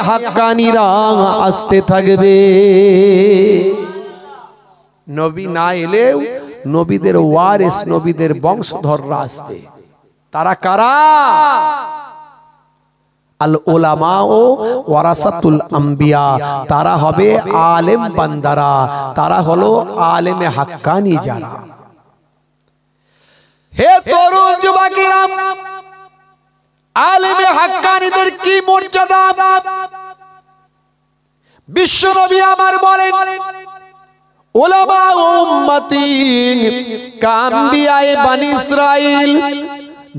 হাক্কানিরা আসতে থাকবে। নবী না এলেও নবীদের ওয়ারিস, নবীদের বংশধররা আসবে। তারা কারা? আল উলামা ও ওয়ারাসাতুল আম্বিয়া। তারা হবে আলেম বান্দারা, তারা হলো আলেমে হাক্কানি যারা। হে তরুণ যুবকেরা, আলেমে হাক্কানিদের কি মর্যাদা! বিশ্বনবী আমার বলেন, উলামা উম্মতি কাম্বিয়ায়ে বানি ইসরাইল।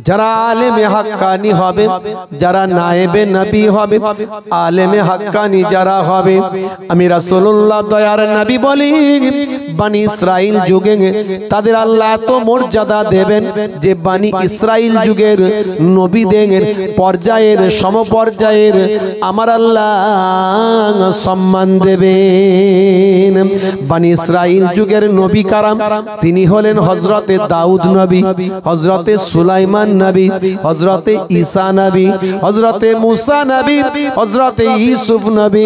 যারা আলেমে হাক্কানি হবে, যারা নায়েবে নবী হবে, আলেমে হাক্কানি যারা হবে, আমি রাসূলুল্লাহ দয়ার নবী বলি, বানি ইসরাইল যুগে তাদের আল্লাহ এত মর্যাদা দেবেন যে বানি ইসরাইল যুগের নবীদের পর্যায়ের সমপর্যায়ের আমার আল্লাহ সম্মান দেবেন। বানি ইসরাইল যুগের নবী কারাম, তিনি হলেন হযরতে দাউদ নবী, হযরতে সুলাইমান নবী, হযরতে ঈসা নবী, হযরতে মুসা নবী, হযরতে ইউসুফ নবী।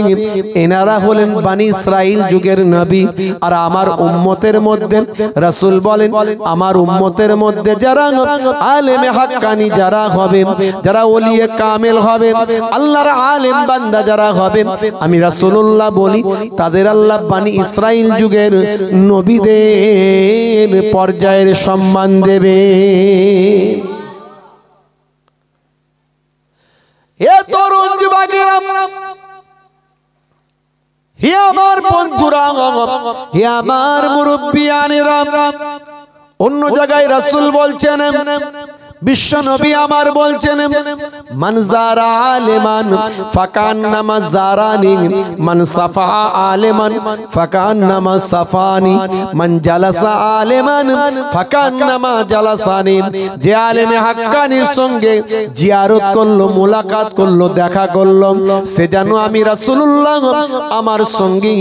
এনারা হলেন বানি ইসরাইল যুগের নবী। আর আমার উম্মতের মধ্যে রাসূল বলেন, আমার উম্মতের মধ্যে যারা আলেমে হাক্কানি যারা হবে, যারা ওলিয়ে কামেল হবে, আল্লাহর আলেম বান্দা যারা হবে, আমি রাসূলুল্লাহ বলি তাদের আল্লাহ বানি ইসরাইল যুগের নবীদের পর্যায়ের সম্মান দেবে। হে তরুণ যুবকেরা, হে আমার বন্ধুরা, হে আমার মুরব্বিয়ানেরা, অন্য জায়গায় রাসূল বলছেন, বিশ্ব নবী আমার বলছেন, মান যারা আলেমান ফাকান্নামা যারানি, মান সাফা আলেমান ফাকান্নামা সাফানি, মান জালাসা আলেমান ফাকান্নামা জালাসানি। যে আলেমে হাক্কানির সঙ্গে জিয়ারত করলো, মুলাকাত করলো, দেখা করলো, সে যেন আমি রাসূলুল্লাহ আমার সঙ্গে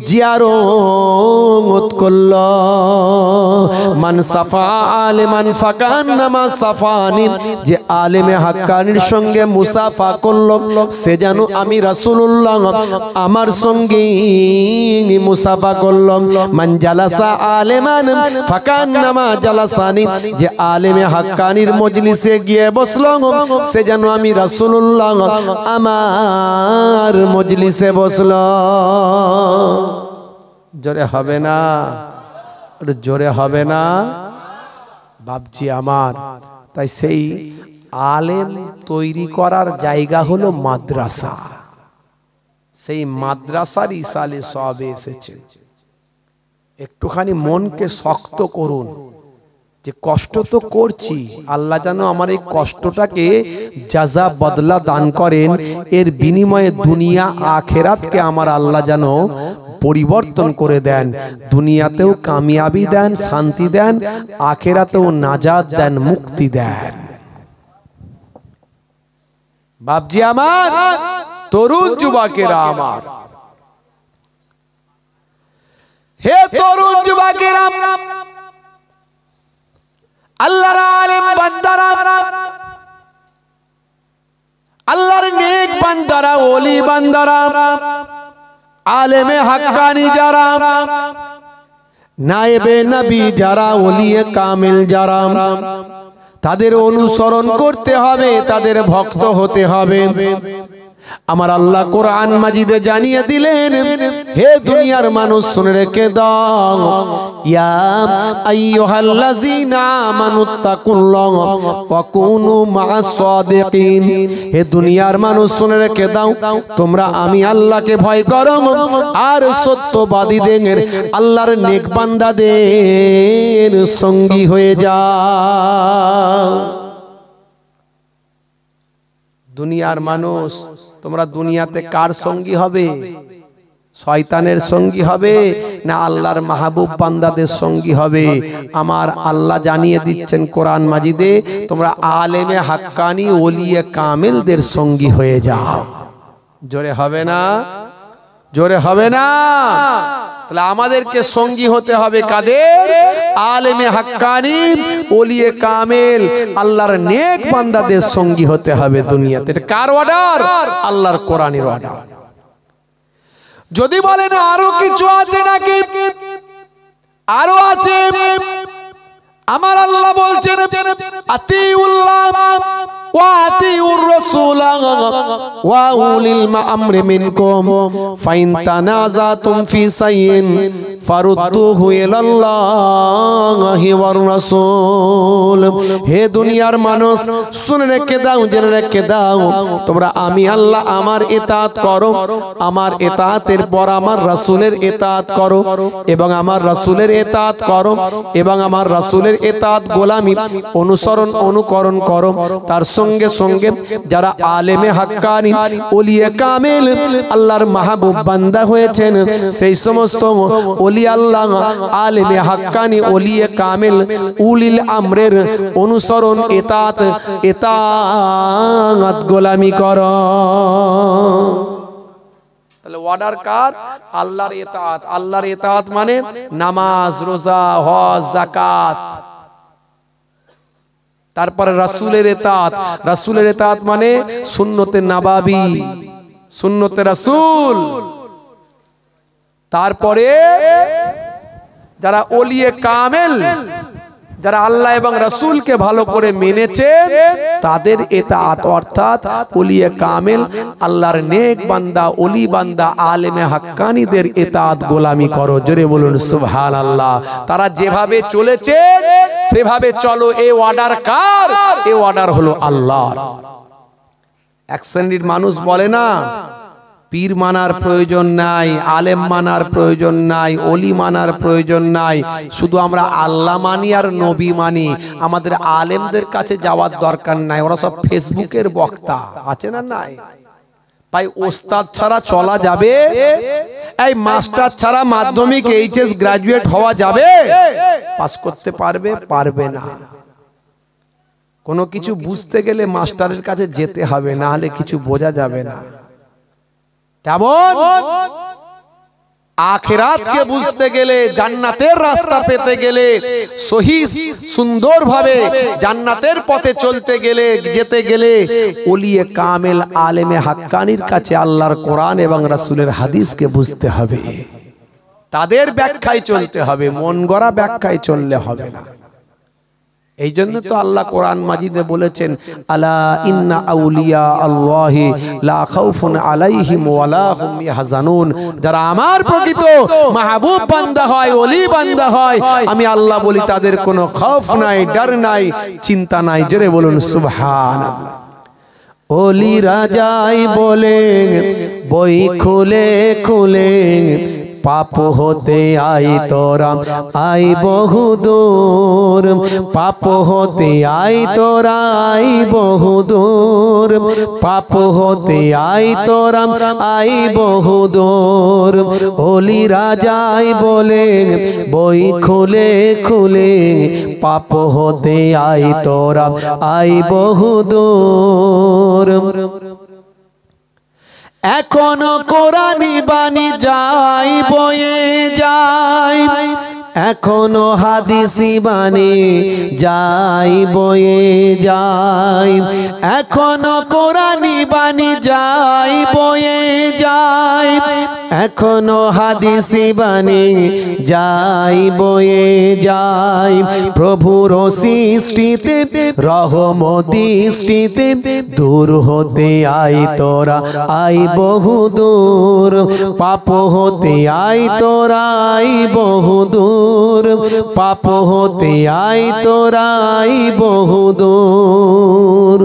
জিয়ারত করলো। মান সাফা আলেমান ফাকান্নামা সাফা, যে আলেমে হাক্কানির সঙ্গে মুসাফা করলো, সে যেন আমি রাসূলুল্লাহ আমার সঙ্গে মুসাফা করলো। মান জালাসা আলেমান ফাকান্নামা জালাসানি, যে আলেমে হাক্কানির মজলিসে গিয়ে বসলো, সে যেন আমি রাসূলুল্লাহ আমার মজলিসে বসলো। জোরে হবে না? জোরে হবে না বাপজি আমার? তাই সেই আলেম তৈরি করার জায়গা হলো মাদ্রাসা। সেই মাদ্রাসার ইসালে সবে এসেছে। একটুখানি মনকে শক্ত করুন যে কষ্ট তো করছি, আল্লাহ যেন আমার এই কষ্টটাকে জাযা বদলা দান করেন। এর বিনিময়ে দুনিয়া আখেরাতকে আমার আল্লাহ যেন পরিবর্তন করে দেন। দুনিয়াতেও কামিয়াবি দেন, শান্তি দেন, আখেরাতেও নাজাত দেন, মুক্তি দেন। বাপজি আমার, তরুণ যুবকেরা আমার, হে তরুণ যুবকেরা, আল্লাহর আলেম বান্দারা, আল্লাহর নেক বান্দারা, ওলি বান্দারা, আলেমে হাক্কানি যারা, নায়েবে নবী যারা, ওলিয়ে কামেল যারা, তাদের অনুসরণ করতে হবে, তাদের ভক্ত হতে হবে। আমার আল্লাহ কোরআন মাজিদে জানিয়ে দিলেন, হে দুনিয়ার মানুষ শুনে রেখে দাও, ইয়া আইয়ুহাল্লাযীনা আমানুত্তাকুল্লাহ ওয়া কুনু মা'আস সাদিকিন। হে দুনিয়ার মানুষ শুনে রেখে দাও, তোমরা আমি আল্লাহকে ভয় করো আর সত্যবাদীদের, আল্লাহর নেক বান্দাদের সঙ্গী হয়ে যাও। দুনিয়ার মানুষ, তোমরা দুনিয়াতে কার সঙ্গী হবে? শয়তানের সঙ্গী হবে না আল্লাহর মাহবুব বান্দাদের সঙ্গী হবে? আমার আল্লাহ জানিয়ে দিচ্ছেন কোরআন মাজিদে, তোমরা আলেমে হাক্কানি ওলিয়ে কামেলদের সঙ্গী হয়ে যাও। জোরে হবে না? জোরে হবে না? তাহলে আমাদেরকে সঙ্গী হতে হবে কাদের? আলেমে হাক্কানি, ওলিয়ে কামেল, আল্লাহর নেক বান্দাদের সঙ্গী হতে হবে দুনিয়াতে। এটা কার অর্ডার? আল্লাহর কোরআনের অর্ডার। যদি বলেন আরো কিছু আছে নাকি, আরো আছে। আমার আল্লাহ বলছেন আতিউল্লাহ ওয়া আতিউর রাসূল ওয়া উলিল আমরি মিনকুম ফাইন তানাযাতুম ফি শাইইন ফারুদ্দুহু ইলাল্লাহি ওয়ার রাসূল। হে দুনিয়ার মানুষ, শুনে রেখে দাও, জেনে রেখে দাও, তোমরা আমি আল্লাহ আমার ইতাআত করো, আমার ইতাআতের পর আমার রাসূলের ইতাআত করো, এবং আমার রাসূলের ইতাআত করো, এবং আমার রাসূলের ইতাআত গোলামি অনুসরণ অনুকরণ করো। তার সঙ্গে সঙ্গে যারা আলেমে হাক্কানি, ওলিয়ে কামেল, আল্লাহর মাহবুব বান্দা হয়েছেন, সেই সমস্ত ওলি আল্লাহ, আলেমে হাক্কানি, ওলিয়ে কামেল, উলিল আমরের অনুসরণ, ইতাআত গোলামি করো। তাহলে অর্ডার কার? আল্লাহর ইতাআত। আল্লাহর ইতাআত মানে নামাজ, রোজা, হজ, যাকাত। তারপরে রাসূলের ইতাআত। রাসূলের ইতাআত মানে সুন্নতে নববী, সুন্নতে রাসূল। তারপরে যারা ওলিয়ে কামেল, যারা আল্লাহ এবং রাসূলকে ভালো করে মেনেছে, তাদের ইতাআত, অর্থাৎ ওলিয়ে কামেল, আল্লাহর নেক বান্দা, ওলি বান্দা, আলেমে হাক্কানিদের ইতাআত গোলামি করো। জোরে বলুন সুবহানাল্লাহ। তারা যেভাবে চলেছে সেভাবে চলো। এই অর্ডার কার? এই অর্ডার হলো আল্লাহর। এক শ্রেণীর মানুষ বলে না, পীর মানার প্রয়োজন নাই, আলেম মানার প্রয়োজন নাই, ওলি মানার প্রয়োজন নাই, শুধু আমরা আল্লাহ মানি আর নবী মানি, আমাদের আলেমদের কাছে যাওয়ার দরকার নাই, ওরা সব ফেসবুকের বক্তা। আছে না? নাই ভাই। ওস্তাদ ছাড়া চলা যাবে? এই মাস্টার ছাড়া মাধ্যমিক, এইচএস গ্রাজুয়েট হওয়া যাবে? পাস করতে পারবে? পারবে না। কোনো কিছু বুঝতে গেলে মাস্টারের কাছে যেতে হবে, না হলে কিছু বোঝা যাবে না। তেমন আখিরাতকে বুঝতে গেলে, জান্নাতের রাস্তা পেতে গেলে, সহিহ সুন্দরভাবে জান্নাতের পথে চলতে গেলে, যেতে গেলে, ওলিয়ে কামেল, আলেমে হাক্কানির কাছে আল্লাহর কোরআন এবং রাসূলের হাদিসকে বুঝতে হবে, তাদের ব্যাখ্যায় চলতে হবে, মন গড়া ব্যাখ্যায় চললে হবে না। এই জন্য তো আল্লাহ কোরআন মাজিদে বলেছেন, আলা ইন্না আউলিয়া আল্লাহি লা খাউফুন আলাইহিম ওয়া লা হুম ইয়াহজানুন। যারা আমার প্রকৃত মাহবুব বান্দা হয়, ওলি বান্দা হয়, আমি আল্লাহ বলি তাদের কোনো খৌফ নাই, ডর নাই, চিন্তা নাই। জোরে বলুন সুবহানাল্লাহ। ওলি রাজাই বলে বই খুলে খুলে, পাপ হতে আই তোরা আই বহুদূর, পাপ হতে আই তোরা আই বহুদূর, পাপ হতে আই তোরা আই বহুদূর। ওলি রাজাই বলে বই খুলে খুলে, পাপ হতে আই তোরা আই বহুদূর। এখনো কোরআনি বাণী যাই বয়ে যায়, এখনো হাদিসি বাণী যাই বয়ে যায়, এখনো কোরআনি বাণী যাই বয়ে যায়, এখনো হাদিসি বাণী যাই বয়ে যায়। প্রভুর সৃষ্টিতে রহমত দৃষ্টিতে, দূর হতে আই তোরা আই বহুদূর, পাপ হতে আই তোরা আই বহুদূর, পাপ হতে আই তোরা আই বহুদূর।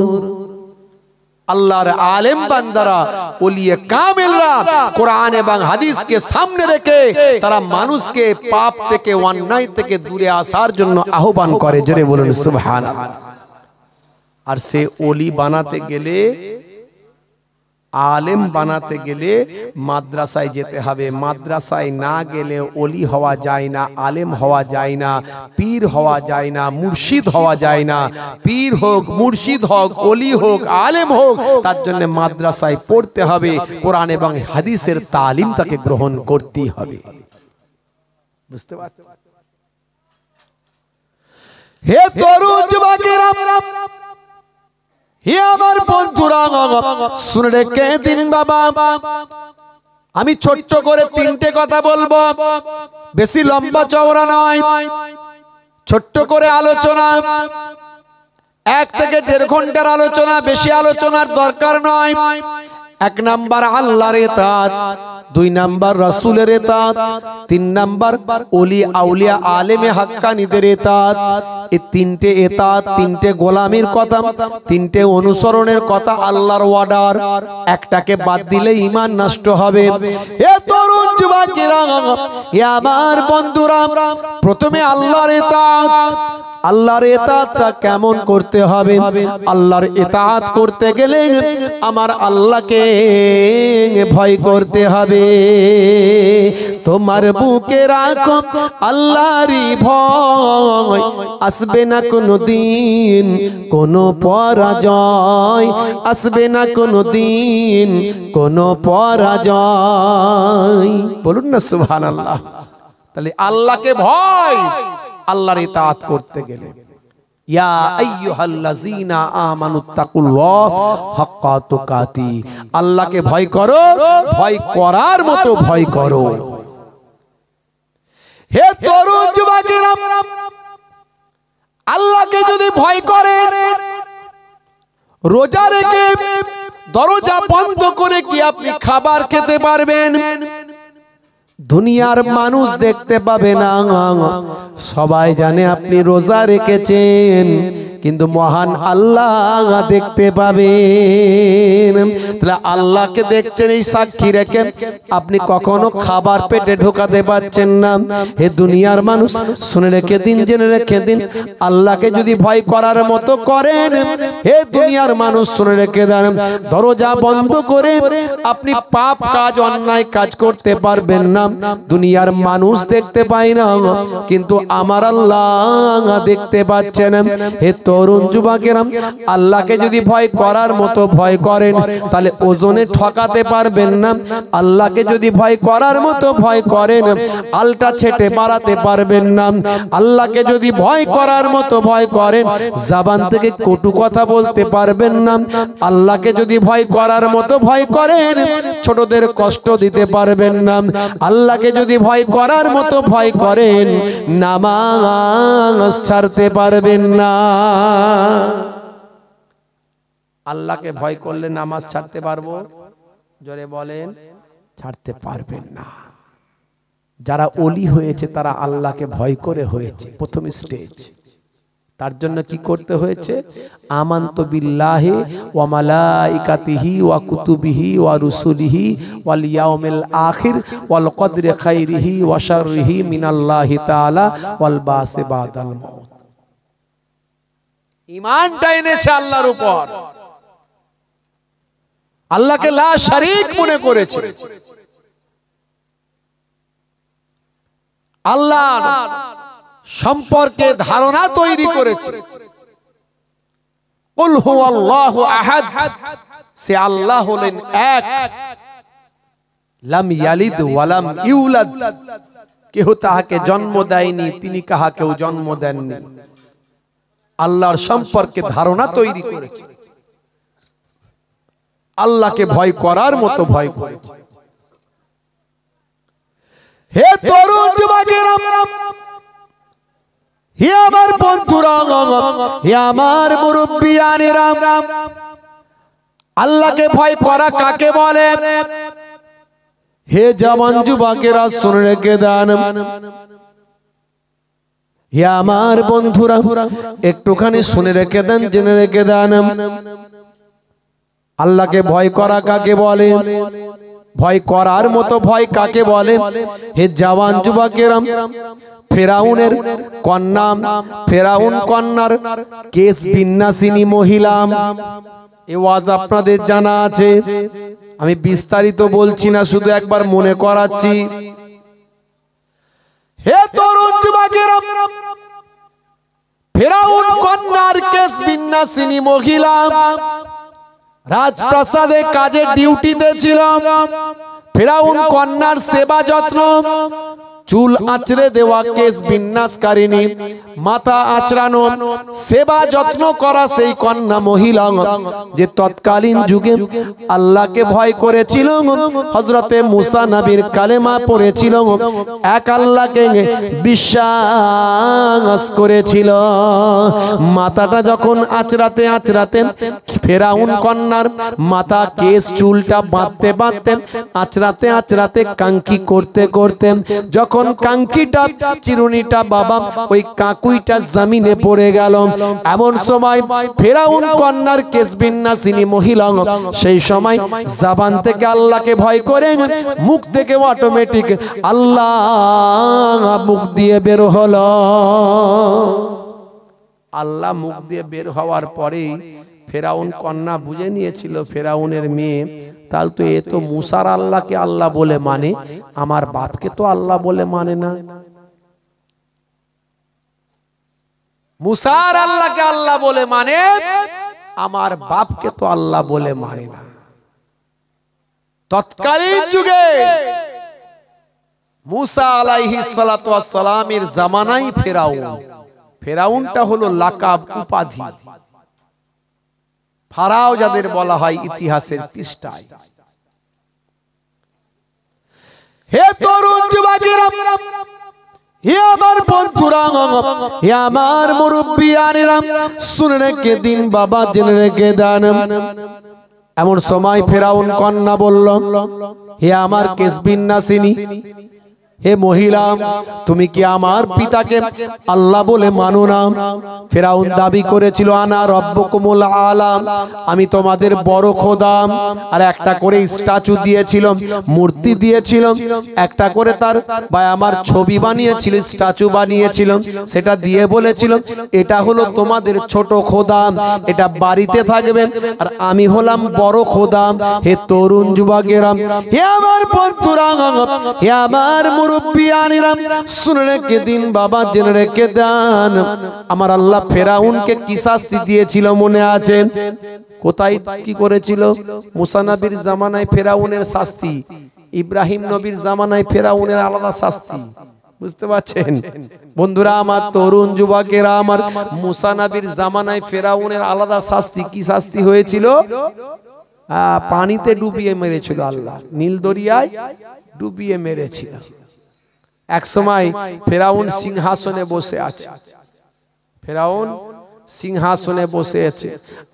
আল্লাহর আলেম বান্দারা, ওলিয়ে কামেলরা কোরআন এবং হাদিসকে সামনে রেখে তারা মানুষকে পাপ থেকে, অন্যায় থেকে দূরে আসার জন্য আহ্বান করে। জোরে বলুন সুবহানাল্লাহ। আর সে ওলি বানাতে গেলে আলেম বানাতে গেলে মাদ্রাসায় যেতে হবে, মাদ্রাসায় না গেলে ওলি হওয়া যায় না, আলেম হওয়া যায় না, পীর হওয়া যায় না, মুর্শিদ হওয়া যায় না। পীর হোক, মুর্শিদ হোক, ওলি হোক, আলেম হোক, তার জন্য মাদ্রাসায় পড়তে হবে, কোরআন এবং হাদিসের তালিম তাকে গ্রহণ করতেই হবে। বুঝতে পারছেন? হে তরুণ যুবকেরা, হে আমার বন্ধুরা, শুনে রেখে দিন বাবা, আমি ছোট্ট করে তিনটে কথা বলবো, বেশি লম্বা চওড়া নয়, ছোট্ট করে আলোচনা, 1 থেকে 1.5 ঘন্টার আলোচনা, বেশি আলোচনার দরকার নয়। 1 নাম্বার আল্লাহর ইতাআত, 2 নাম্বার রাসূলের ইতাআত, 3 নাম্বার ওলি আউলিয়া আলেমে হাক্কানীদের ইতাআত। এই 3টে ইতাআত, 3টে গোলামির কথা, 3টে অনুসরণের কথা, আল্লাহর অর্ডার। একটাকে বাদ দিলে ঈমান নষ্ট হবে। হে তরুণ যুবকেরা, হে আমার বন্ধুরা, প্রথমে আল্লাহর ইতাআত। আল্লাহর ইতাআতটা কেমন করতে হবে? আল্লাহর ইতাআত করতে গেলে আমার আল্লাহকে ভয় করতে হবে। তোমার বুকে রাখো আল্লাহরই ভয়, আসবে না কোনো দিন কোনো পরাজয়, আসবে না কোনো দিন কোনো পরাজয়। বলুন না সুবহানাল্লাহ। তাহলে আল্লাহকে ভয়, আল্লাহর ইতাআত করতে গেলে। ইয়া আইয়ুহাল্লাযীনা আমানুত্তাকুল্লাহ হাক্কা তুকাতি, আল্লাহকে ভয় করো, ভয় করার মতো ভয় করো। হে তরুণ যুবকেরা, আল্লাহকে যদি ভয় করেন, রোজা রেখে দরজা বন্ধ করে কি আপনি খাবার খেতে পারবেন? দুনিয়ার মানুষ দেখতে পাবে না, সবাই জানে আপনি রোজা রেখেছেন, কিন্তু মহান আল্লাহ দেখতে পাবেন। তাহলে আল্লাহকে দেখছেন এই সাক্ষী রেখে আপনি কখনো খাবার পেটে ঢোকাতে পারছেন না। হে দুনিয়ার মানুষ, শুনে রেখে দিন, জেনে রেখে দিন, আল্লাহকে যদি ভয় করার মতো করেন, হে দুনিয়ার মানুষ শুনে রেখে দেন, দরজা বন্ধ করে আপনি পাপ কাজ, অন্যায় কাজ করতে পারবেন না। দুনিয়ার মানুষ দেখতে পায় না, কিন্তু আমার আল্লাহ দেখতে পাচ্ছেন। হে তরুণ যুবকেরা, আল্লাহকে যদি ভয় করার মতো ভয় করেন, তাহলে ওজনে ঠকাতে পারবেন না। আল্লাহকে যদি ভয় করার মতো ভয় করেন, আলটা ছেটে বাড়াতে পারবেন না। আল্লাহকে যদি ভয় করার মতো ভয় করেন, জবান থেকে কটু কথা বলতে পারবেন না। আল্লাহকে যদি ভয় করার মতো ভয় করেন, ছোটদের কষ্ট দিতে পারবেন না। আল্লাহকে যদি ভয় করার মতো ভয় করেন, নামাজ ছাড়তে পারবেন না। আল্লাহকে ভয় করলে নামাজ ছাড়তে পারবো? জোরে বলেন, ছাড়তে পারবেন না। যারা ওলি হয়েছে তারা আল্লাহকে ভয় করে হয়েছে, প্রথম স্টেজ। তার জন্য কি করতে হয়েছে? আমানতু বিল্লাহি ওয়া মালাইকাতিহি ওয়া কুতুবিহি ওয়া রুসুলিহি ওয়াল ইয়াউমিল আখির ওয়াল কদরি খাইরিহি ওয়া শাররিহি মিনাল্লাহি তাআলা ওয়াল বাসি বাদাল মাউত। ঈমানটা এনেছে আল্লাহর উপর, আল্লাহকে লা শারীক মনে করেছে। আল্লাহর সম্পর্কে ধারণা তৈরি করেছে। কুল হুয়াল্লাহু আহাদ, সে আল্লাহ হলেন এক, লাম ইয়ালিদ ওয়া লাম ইউলাদ, কেউ তাহাকে জন্ম দেয়নি, তিনি কাহাকেও জন্ম দেননি। আল্লাহর সম্পর্কে ধারণা তৈরি করেছে, আল্লাহকে ভয় করার মতো ভয় করেছে। হে তরুণ যুবকেরা, হে আমার বন্ধুরা, হে আমার মুরব্বিয়ানেরা, আল্লাহকে ভয় করা কাকে বলে? হে জওয়ান যুবকেরা, শুনে রেখে দেন। হে আমার বন্ধুরা, একটুখানি শুনে রেখে দেন, জেনে রেখে দেন, আল্লাহকে ভয় করা কাকে বলে? ভয় করার মতো ভয় কাকে বলে? হে জওয়ান যুবকেরা, ফেরাউনের কন্যা, ফেরাউন কন্যার কেশ বিন্যাসিনী মহিলা, এই ওয়াজ আপনাদের জানা আছে, আমি বিস্তারিত বলছি না, শুধু একবার মনে করাচ্ছি। হে তরুণ যুবকেরা, ফেরাউন কন্যার কেশ বিন্যাসিনী মহিলা রাজপ্রাসাদে কাজে ডিউটিতে ছিল। ফেরাউন কন্যার সেবা যত্ন, চুল আঁচড়ে দেওয়া, কেশ বিন্যাসকারিনী, মাথা আঁচড়ানো, সেবা যত্ন করা সেই কন্যা মহিলা যে তৎকালীন যুগে আল্লাহকে ভয় করেছিল, হযরতে মুসা নবীর কালেমা পড়েছিল, এক আল্লাহকে বিশ্বাস করেছিল। মাথাটা যখন আঁচড়াতে আঁচড়াতে ফেরাউন কন্যার মাথা কেশ চুলটা বাঁধতে বাঁধতে আঁচড়াতে আঁচড়াতে কাঙ্কি করতে করতে যখন কাঙ্কিটা চিরুনিটা বাবা ওই কাকুইটা জমিনে পড়ে গেল, এমন সময় ফেরাউন কন্যার কেশ বিন্যাসিনী মহিলা সেই সময় জবান থেকে আল্লাহকে ভয় করে মুখ থেকে অটোমেটিক আল্লাহ মুখ দিয়ে বের হলো। আল্লাহ মুখ দিয়ে বের হওয়ার পরে ফেরাউন কন্যা বুঝে নিয়েছিল ফেরাউনের মেয়ে, তাহলে তো এ তো মুসার আল্লাহকে আল্লাহ বলে মানে, আমার বাপকে তো আল্লাহ বলে মানে না। মুসার আল্লাহকে আল্লাহ বলে মানে, আমার বাপকে তো আল্লাহ বলে মানে না। তৎকালীন যুগে মুসা আলাইহিস সালাতু ওয়াস সালামের জামানায় ফেরাউন, ফেরাউনটা হলো লাকাব, উপাধি। ফারাও যাদের বলা হয় ইতিহাসের পৃষ্ঠায়। হে তরুণ যুবকেরা, হে আমার বন্ধুরা, হে আমার মুরব্বিয়ানেরা, শুনে রেখে দিন বাবা, জেনে রেখে দেন। এমন সময় ফেরাউন কন্যা বলল, হে আমার কেশ বিন্যাসিনী, হে মহিলা, তুমি কি আমার পিতাকে আল্লাহ বলে মানো না? ফেরাউন দাবি করেছিল, আনা রব্বুকুমুল আলা, আমি তোমাদের বড় খোদা। আর একটা করে স্ট্যাচু দিয়েছিল, মূর্তি দিয়েছিল, একটা করে তার বা আমার ছবি বানিয়েছিল, স্ট্যাচু বানিয়েছিল, সেটা দিয়ে বলেছিল এটা হলো তোমাদের ছোট খোদা, এটা বাড়িতে থাকবে, আর আমি হলাম বড় খোদা। হে তরুণ যুবকেরা, হে আমার বন্ধুরা, হে আমার মুরব্বিয়ানেরা, শুনে রেখে দিন বাবা, জেনে রেখে দেন। আমার আল্লাহ ফেরাউনকে কি শাস্তি দিয়েছিল মনে আছে? কোথায় কি করেছিল? মুসা নবীর জামানায় ফেরাউনের শাস্তি, ইব্রাহিম নবীর জামানায় ফেরাউনের আলাদা শাস্তি। বুঝতে পারছেন বন্ধুরা আমার, তরুণ যুবকেরা আমার, মুসা নবীর জামানায় ফেরাউনের আলাদা শাস্তি। কি শাস্তি হয়েছিল? পানিতে ডুবিয়ে মেরেছিল আল্লাহ, নীল দরিয়ায় ডুবিয়ে মেরেছিল। এক সময় ফেরাউন সিংহাসনে বসে আছে, ফেরাউন সিংহাসনে বসে আছে,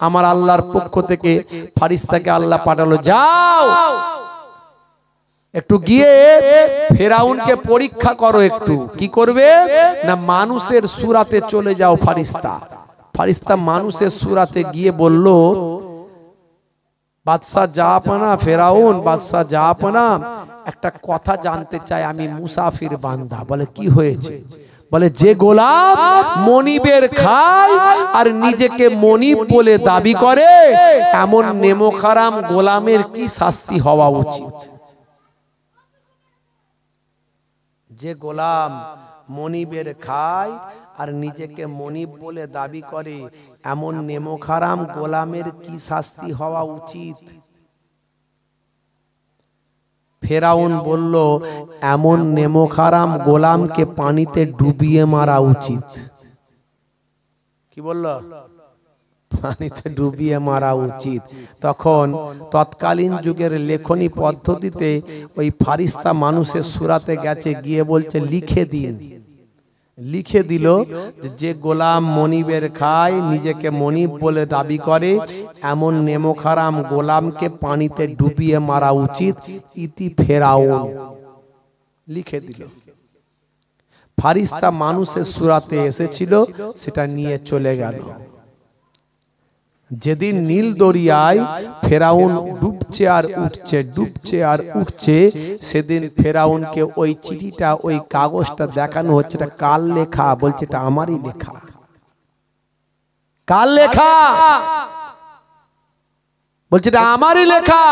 আমার আল্লাহর পক্ষ থেকে ফারিস্তাকে আল্লাহ পাঠালো, যাও একটু গিয়ে ফেরাউনকে পরীক্ষা করো। একটু কি করবে না, মানুষের সুরাতে চলে যাও। ফারিস্তা মানুষের সুরাতে গিয়ে বলল, বাদশাহ জাহাপনা, ফেরাউন বাদশাহ জাহাপনা, একটা কথা জানতে চাই, আমি মুসাফির বান্দা। বলে কি হয়েছে? বলে যে গোলাম মনিবের খায় আর নিজেকে মনিব বলে দাবি করে, এমন নেমোখারাম গোলামের কি শাস্তি হওয়া উচিত? যে গোলাম মনিবের খায় আর নিজেকে মনিব বলে দাবি করে, এমন নেমোখারাম গোলামের কি শাস্তি হওয়া উচিত? ফেরাউন বলল, এমন নেমোখারাম গোলামকে পানিতে ডুবিয়ে মারা উচিত। কি বলল? পানিতে ডুবিয়ে মারা উচিত। তখন তৎকালীন যুগের লেখনী পদ্ধতিতে ওই ফারিস্তা মানুষের সুরাতে গেছে, গিয়ে বলছে লিখে দিন। লিখে দিল যে গোলাম মনিবের খায়, নিজেকে মনিব বলে দাবি করে, এমন নেমোখারাম গোলামকে পানিতে ডুবিয়ে মারা উচিত, ইতি ফেরাউন। লিখে দিল। ফারিস্তা মানুষের সুরাতে এসেছিল, সেটা নিয়ে চলে গেল। যেদিন নীল দরিয়ায় ফেরাউন ডুবছে আর উঠছে, ডুবছে আর উঠছে, সেদিন ফেরাউনকে ওই চিঠিটা, ওই কাগজটা দেখানো হচ্ছে, এটা কার লেখা? বলছে এটা আমারই লেখা। কার লেখা? বলছে এটা আমারই লেখা।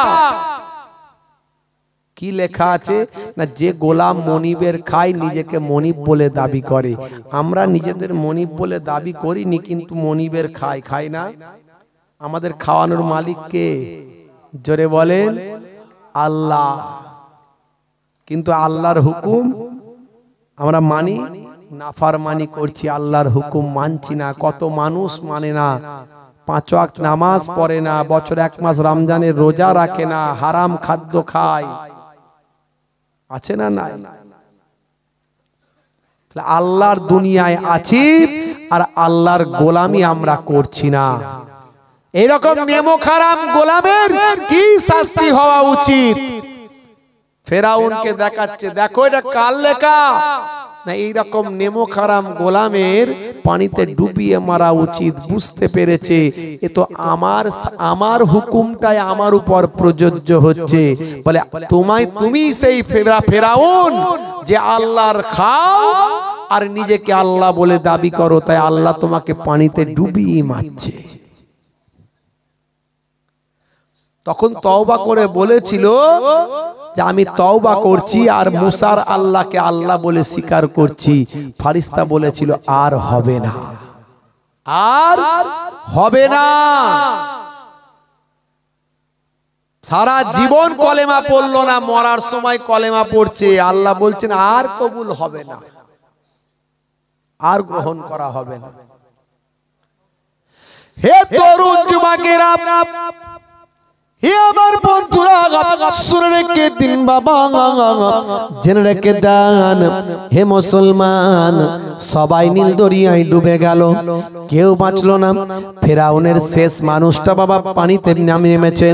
কি লেখা আছে না, যে গোলাম মনিবের খায় নিজেকে মনিব বলে দাবি করে। আমরা নিজেদের মনিব বলে দাবি করিনি, কিন্তু মনিবের খাই না। আমাদের খাওয়ানোর মালিক কে? জোরে বলেন আল্লাহ। কিন্তু আল্লাহর হুকুম আমরা মানি, নাফরমানি করছি, আল্লাহর হুকুম মানছি না। কত মানুষ মানে না, 5 ওয়াক্ত নামাজ পড়ে না, বছর 1 মাস রমজানের রোজা রাখে না, হারাম খাদ্য খায়, আছে না নাই? আল্লাহর দুনিয়ায় আছি আর আল্লাহর গোলামি আমরা করছি না। এরকম নেমক হারাম গোলামের কি শাস্তি হওয়া উচিত? ফেরাউনকে দেখাচ্ছে, দেখো এটা কার লেখা না, এইরকম নেমক হারাম গোলামের পানিতে ডুবিয়ে মারা উচিত। বুঝতে পেরেছে এ তো আমার হুকুমটাই আমার উপর প্রযোজ্য হচ্ছে। বলে তুমি সেই ফেরাউন যে আল্লাহর খাও আর নিজেকে আল্লাহ বলে দাবি করো, তাই আল্লাহ তোমাকে পানিতে ডুবিয়ে মারছে। তখন তওবা করে বলেছিল যে আমি তওবা করছি আর মুসার আল্লাহকে আল্লাহ বলে স্বীকার করছি। ফারিস্তা বলেছিল আর হবে না, আর হবে না। সারা জীবন কলেমা পড়লো না, মরার সময় কলেমা পড়ছে। আল্লাহ বলছেন আর কবুল হবে না, আর গ্রহণ করা হবে না। হে তরুণ যুবকেরা, হে আমার বন্ধুরা, শুনে রেখে দিন বাবা, জেনে রেখে দেন হে মুসলমান, সবাই নীল দরিয়ায় ডুবে গেল, কেউ বাঁচলো না। ফেরাউনের শেষ মানুষটা বাবা পানিতে নেমেছে,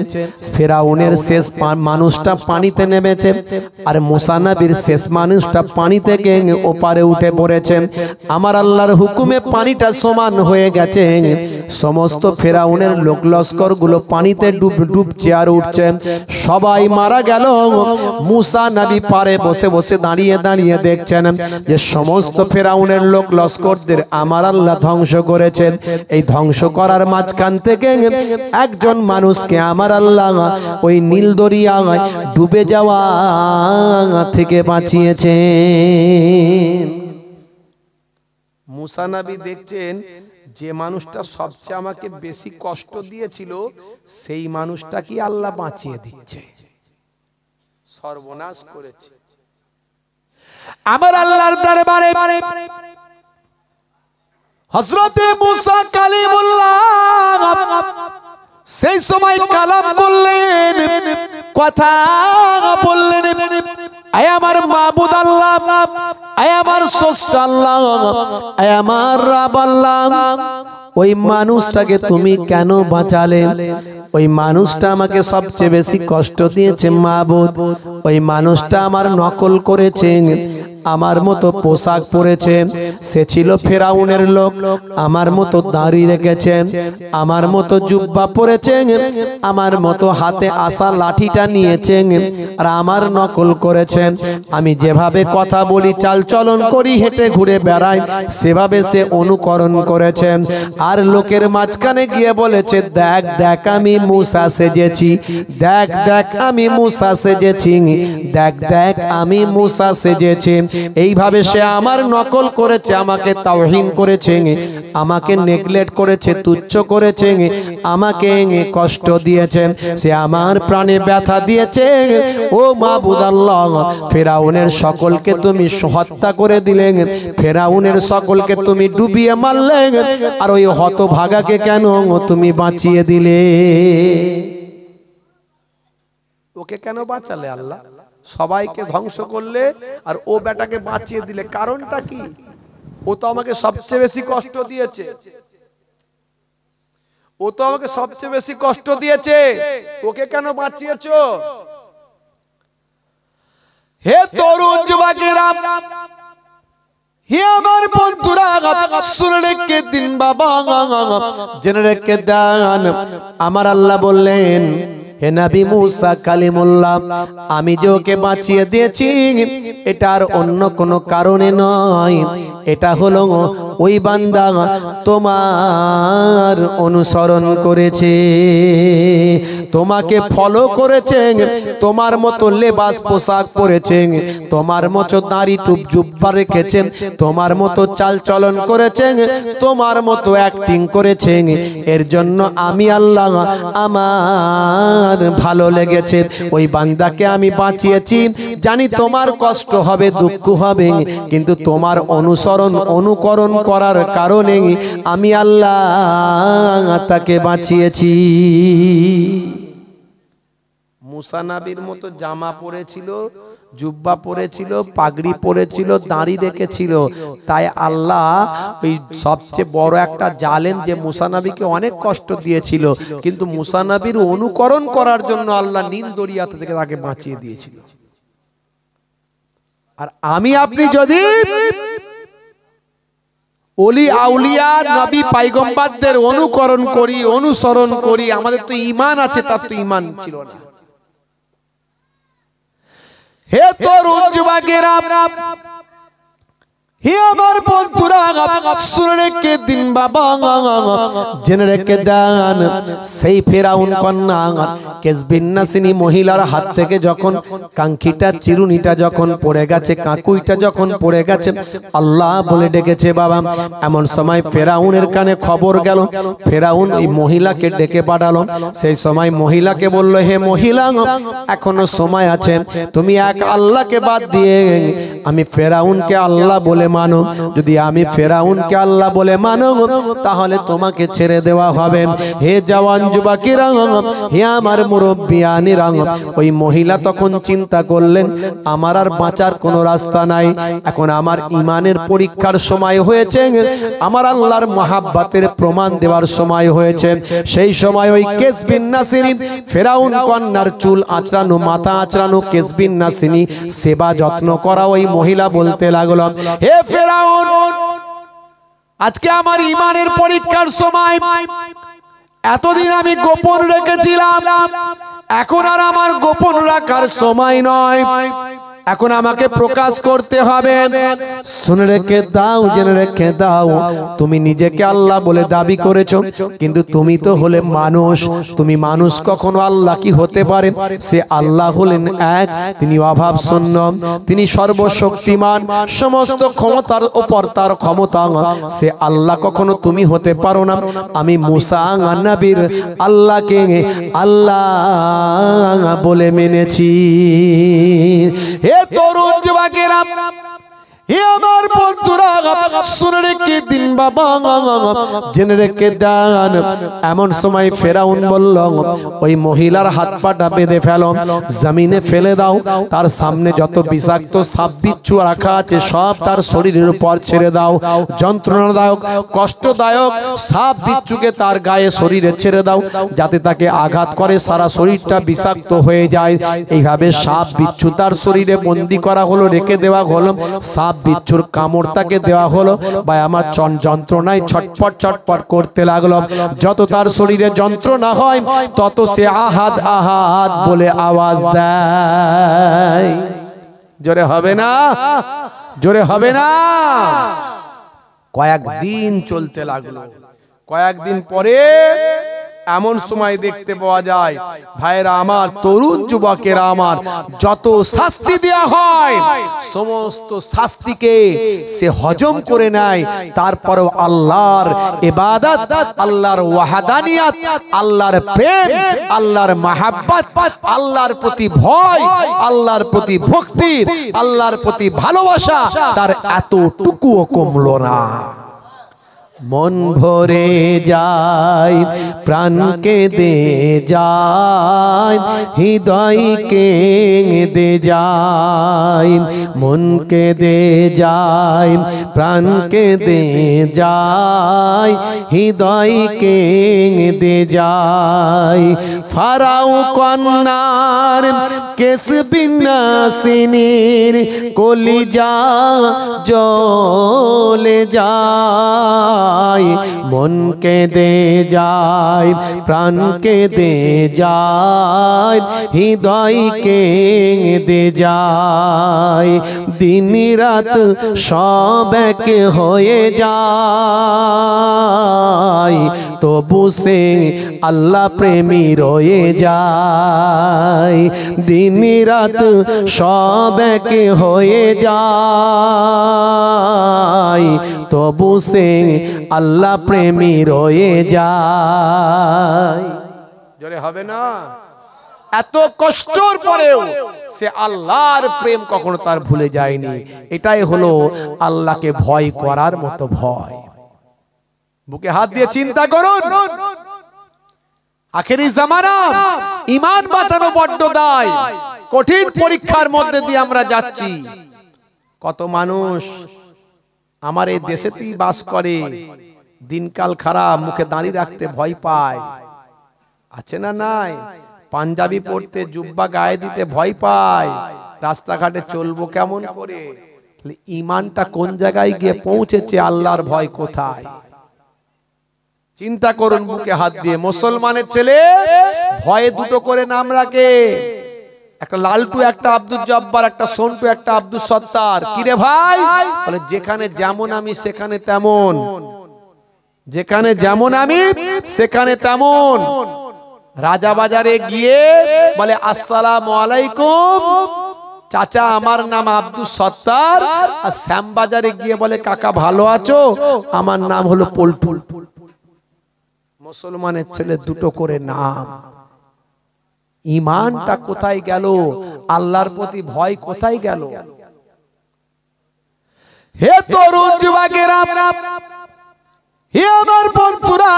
ফেরাউনের শেষ মানুষটা পানিতে নেমেছে, আর মুসা নবীর শেষ মানুষটা পানি থেকে ওপারে উঠে পড়েছে। আমার আল্লাহর হুকুমে পানিটা সমান হয়ে গেছে। সমস্ত ফেরাউনের লোক লস্কর গুলো পানিতে ডুবছে আর উঠছে, সবাই মারা গেল। মুসা নবী পারে বসে বসে দাঁড়িয়ে দাঁড়িয়ে দেখছেন যে সমস্ত ফেরাউনের লোক লস্করদের আমার আল্লাহ ধ্বংস করেছেন। এই ধ্বংস করার মাঝখান থেকে একজন মানুষকে আমার আল্লাহ ওই নীল দরিয়ায় ডুবে যাওয়া থেকে বাঁচিয়েছেন। মুসা নবী দেখছেন যে মানুষটা সবচেয়ে আমাকে বেশি কষ্ট দিয়েছিল সেই মানুষটা কি আল্লাহ বাঁচিয়ে দিচ্ছে, সর্বনাশ করেছে। আমার আল্লাহর দরবারে হযরতে মুসা কালিমুল্লাহ সেই সময় কালাম করলেন, কথা বললেন, আয় আমার মাবুদ আল্লাহ, আয় আমার স্রষ্টা আল্লাহ, আয় আমার রব আল্লাহ, ওই মানুষটাকে তুমি কেন বাঁচালে? ওই মানুষটা আমাকে সবচেয়ে বেশি কষ্ট দিয়েছে মাবুদ। ওই মানুষটা আমার নকল করেছে, আমার মতো পোশাক পরেছে, সে ছিল ফেরাউনের লোক, আমার মতো দাড়ি রেখেছে, আমার মতো জুব্বা পরেছে, আমার মতো হাতে আসা লাঠিটা নিয়েছে, আর আমার নকল করেছে। আমি যেভাবে কথা বলি, চাল চলন করি, হেঁটে ঘুরে বেড়াই, সেভাবে সে অনুকরণ করেছে। আর লোকের মাঝখানে গিয়ে বলেছে, দেখ দেখ আমি মুসা সেজেছি, দেখ দেখ আমি মুসা সেজেছি, দেখ দেখ আমি মুসা সেজেছি। এইভাবে সে আমার নকল করেছে, আমাকে তাওহীন করেছে, আমাকে নেগলেক্ট করেছে, তুচ্ছ করেছে, আমাকে কষ্ট দিয়েছে, সে আমার প্রাণে ব্যথা দিয়েছে। ও মাবুদ আল্লাহ, ফেরাউনের সকলকে তুমি হত্যা করে দিলে, ফেরাউনের সকলকে তুমি ডুবিয়ে মারলে, আর ওই হতভাগাকে কেন তুমি বাঁচিয়ে দিলে? ওকে কেন বাঁচালে আল্লাহ? সবাইকে ধ্বংস করলে আর ও বেটাকে বাঁচিয়ে দিলে, কারণটা কি? ও তো আমাকে সবচেয়ে বেশি কষ্ট দিয়েছে, ও তো আমাকে সবচেয়ে বেশি কষ্ট দিয়েছে, ওকে কেন বাঁচিয়েছো? হে তরুণ যুবকেরা, হে আমার বন্ধুরা, শুনে রেখে দিন বাবা, জেনে রেখে দেন, আমার আল্লাহ বললেন, হে নবী মুসা কালিমুল্লাহ, আমি যে ওকে বাঁচিয়ে দিয়েছি এটা আর অন্য কোনো কারণে নয়, এটা হলো ওই বান্দা তোমার অনুসরণ করেছে, তোমাকে ফলো করেছে, তোমার মতো লেবাস পোশাক পরেছে, তোমার মতো দাড়ি টুপ জুব্বা রেখেছে, তোমার মতো চাল চলন করেছে, তোমার মতো অ্যাক্টিং করেছে। এর জন্য আমি আল্লাহ আমার ভালো লেগেছে, ওই বান্দাকে আমি বাঁচিয়েছি। জানি তোমার কষ্ট হবে, দুঃখ হবে, কিন্তু তোমার অনুকরণ করার কারণে আমি আল্লাহ তাকে বাঁচিয়েছি। মুসা নবীর মতো জামা পরেছিল, জুব্বা পরেছিল, পাগড়ি পরেছিল, দাড়ি রেখেছিল, তাই আল্লাহ ওই সবচেয়ে বড় একটা জালেম যে মুসা নবীকে অনেক কষ্ট দিয়েছিল, কিন্তু মুসা নবীর অনুকরণ করার জন্য আল্লাহ নীল দরিয়া থেকে তাকে বাঁচিয়ে দিয়েছিল। আর আমি আপনি যদি ওলি আউলিয়া নবী পয়গম্বরদের অনুকরণ করি, অনুসরণ করি, আমাদের তো ঈমান আছে, তার তো ঈমান ছিল না। হে তরুণ যুবকেরা, হে আমার বন্ধুরা, শুনে রেখে দিন বাবা, জেনে রেখে দেন, সেই ফেরাউন কন্যা কেসবিন নাসিনী মহিলার হাত থেকে যখন কাঙ্খিটা চিরুনিটা যখন পড়ে গেছে, কাকুইটা যখন পড়ে গেছে, আল্লাহ বলে ডেকেছে বাবা। এমন সময় ফেরাউনের কানে খবর গেল, ফেরাউন ওই মহিলাকে ডেকে পাঠালো। সেই সময় মহিলাকে বলল, হে মহিলা, এখনো সময় আছে, তুমি এক আল্লাহকে বাদ দিয়ে আমি ফেরাউনকে আল্লাহ বলে মানো। যদি আমি ফেরাউনকে আল্লাহ বলে মানো, তাহলে তোমাকে ছেড়ে দেওয়া হবে। হে জওয়ান যুবকেরা, হে আমার মুরব্বিয়ানেরা, ওই মহিলা তখন চিন্তা করলেন, আমার আর বাঁচার কোনো রাস্তা নাই, এখন আমার ঈমানের পরীক্ষার সময় হয়েছে, আমার আল্লাহর মহাব্বতের প্রমাণ দেওয়ার সময় হয়েছে। সেই সময় ওই কেসবিন নাসিনী, ফেরাউন কন্যার চুল আঁচড়ানো, মাথা আঁচড়ানো কেসবিন নাসিনী সেবা যত্ন করা ওই মহিলা বলতে লাগলো, হে ফেরাউন, আজকে আমার ঈমানের পরীক্ষার সময়, এতদিন আমি গোপন রেখেছিলাম, এখন আর আমার গোপন রাখার সময় নয়, এখন আমাকে প্রকাশ করতে হবে। শুনে রেখে দাও, জেনে রেখে দাও, তুমি নিজেকে আল্লাহ বলে দাবি করেছো, কিন্তু তুমি তো হলে মানুষ। তুমি মানুষ, কখনো আল্লাহ কি হতে পারে? সে আল্লাহ হলেন এক, তিনি অভাব শূন্য, তিনি সর্বশক্তিমান, সমস্ত ক্ষমতার উপর তার ক্ষমতা। সে আল্লাহ, কখনো তুমি হতে পারো না। আমি মুসা নবীর আল্লাহকে আল্লাহ বলে মেনেছি। হে তরুণ যুবকেরা, হে আমার বন্ধুরা, শুনে রেখে দিন বাবা, জেনে রেখে দেন। এমন সময় ফেরাউন বলল, ওই মহিলার হাত পাটা বেঁধে ফেলো, জমিনে ফেলে দাও, তার সামনে যত বিষাক্ত সাপ বিচ্ছু রাখা আছে সব তার শরীরের উপর ছেড়ে দাও। যন্ত্রণাদায়ক, কষ্টদায়ক সাপ বিচ্ছুকে তার গায়ে শরীরে ছেড়ে দাও, যাতে তাকে আঘাত করে সারা শরীরটা বিষাক্ত হয়ে যায়। এইভাবে সাপ বিচ্ছু তার শরীরে বন্দি করা হলো, রেখে দেওয়া হলো। সাপ বিচ্ছুর কামড় তাকে দেওয়া হলো, ভাই আমার যন্ত্রণায় ছটপট ছটপট করতে লাগলো। যত তার শরীরে যন্ত্রণা হয়, তত সে আহাদ আহাদ বলে আওয়াজ দেয়। জোরে হবে না? জোরে হবে না? কয়েকদিন চলতে লাগলো। কয়েকদিন পরে এমন সময় দেখতে পাওয়া যায়, ভাইরা আমার, তরুণ যুবকেরা আমার, যত শাস্তি দেয়া হয় সমস্ত শাস্তিকে সে হজম করে নেয়। তারপরেও আল্লাহর ইবাদত, আল্লাহর ওয়াহদানিয়ত, আল্লাহর প্রেম, আল্লাহর মাহাব্বত, আল্লাহর প্রতি ভয়, আল্লাহর প্রতি ভক্তি, আল্লাহর প্রতি ভালোবাসা তার এতটুকুও কমলো না। মন ভরে যায়, প্রাণ কেঁদে যায়, হৃদয়কে দে যায়, মন কেঁদে যায়, প্রাণ কেঁদে যায়, হৃদয়কে দে যায়। ফারাও কন্যার কেস বিন্যাসিনীর কলিজা জ্বলে যায়, মন কেঁদে যায়, প্রাণ কেঁদে যায়, হৃদয় কেঁদে যায়, দিন রাত সব এক হয়ে যায়, তবু সে আল্লাহ প্রেমী রয়ে যায়, দিন রাত সব এক হয়ে যায়, তবু সে আল্লাহ প্রেমী রয়ে যায়। জোরে হবে না? এত কষ্টর পরেও সে আল্লাহর প্রেম কখনো তার ভুলে যায়নি। এটাই হলো আল্লাহকে ভয় করার মতো ভয়। বুকে হাত দিয়ে চিন্তা করুন, আখেরি জামানা, ঈমান বাঁচানো বড্ড দায়। কঠিন পরীক্ষার মধ্যে দিয়ে আমরা যাচ্ছি। কত মানুষ আমার এই দেশেতেই বাস করে, দিনকাল খারাপ, মুখে দাঁড়িয়ে রাখতে ভয় পায়, আছে না নাই? পাঞ্জাবি পরতে, জুব্বা গায়ে দিতে ভয় পায়, রাস্তাঘাটে চলবো কেমন করে? ঈমানটা কোন জায়গায় গিয়ে পৌঁছেছে, আল্লাহর ভয় কোথায়? চিন্তা করুন বুকে হাত দিয়ে। মুসলমানের ছেলে ভয়ে দুটো করে নাম রাখে, একটা লালটু, একটা আব্দুল জব্বার, একটা সন্টু, একটা আব্দুল সত্তার। কিরে ভাই? বলে যেখানে যেমন আমি সেখানে তেমন, যেখানে যেমন আমি সেখানে তেমন। রাজা বাজারে গিয়ে বলে আসসালামু আলাইকুম চাচা, আমার নাম আব্দুল সত্তার। আর শ্যামবাজারে গিয়ে বলে কাকা ভালো আছো, আমার নাম হলো পল্টু। মুসলমানের ছেলে দুটো করে নাম। ঈমানটা কোথায় গেল? আল্লাহর প্রতি ভয় কোথায় গেল? হে তরুণ যুবকেরা, হে আমার বন্ধুরা,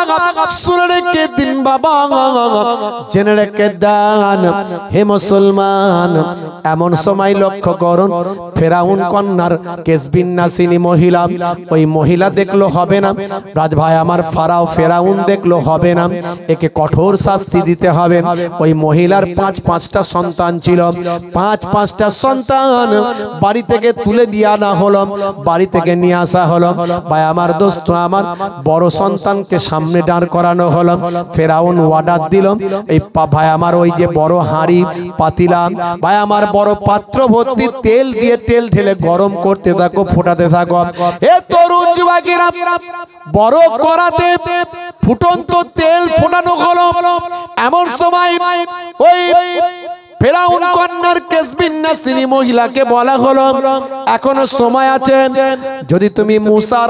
শুনে রেখে দিন বাবা, জেনে রেখে দেন হে মুসলমান। এমন সময় লক্ষ্য করুন, ফেরাউন কন্যার কেসবিন্যাসিনী মহিলা, ওই মহিলা দেখলো হবে না, রাজ ভাই আমার ফারাও ফেরাউন দেখলো হবে না, একে কঠোর শাস্তি দিতে হবে। ওই মহিলার পাঁচটা সন্তান ছিল, পাঁচটা সন্তান বাড়ি থেকে তুলে দিয়ে আনা হলো, বাড়ি থেকে নিয়ে আসা হলো। ভাই আমার দোস্ত আমার, বড় সন্তানকে সামনে দাঁড় করানো হলো। ফেরাউন অর্ডার দিল, এই ভাই আমার ওই যে বড় হাঁড়ি পাতিলা, ভাই আমার বড় পাত্র ভর্তি তেল দিয়ে তেল ঢেলে গরম করতে থাকো, ফোটাতে থাকো। এ তরুণ যুবকেরা, বড় কড়াতে ফুটন্ত তেল ফোটানো হলো। এমন সময় ওই ফেরাউন কন্যার কেসবিন্যাসিনী মহিলাকে বলা হলো, এখনো সময় আছে, যদি তুমি মুসার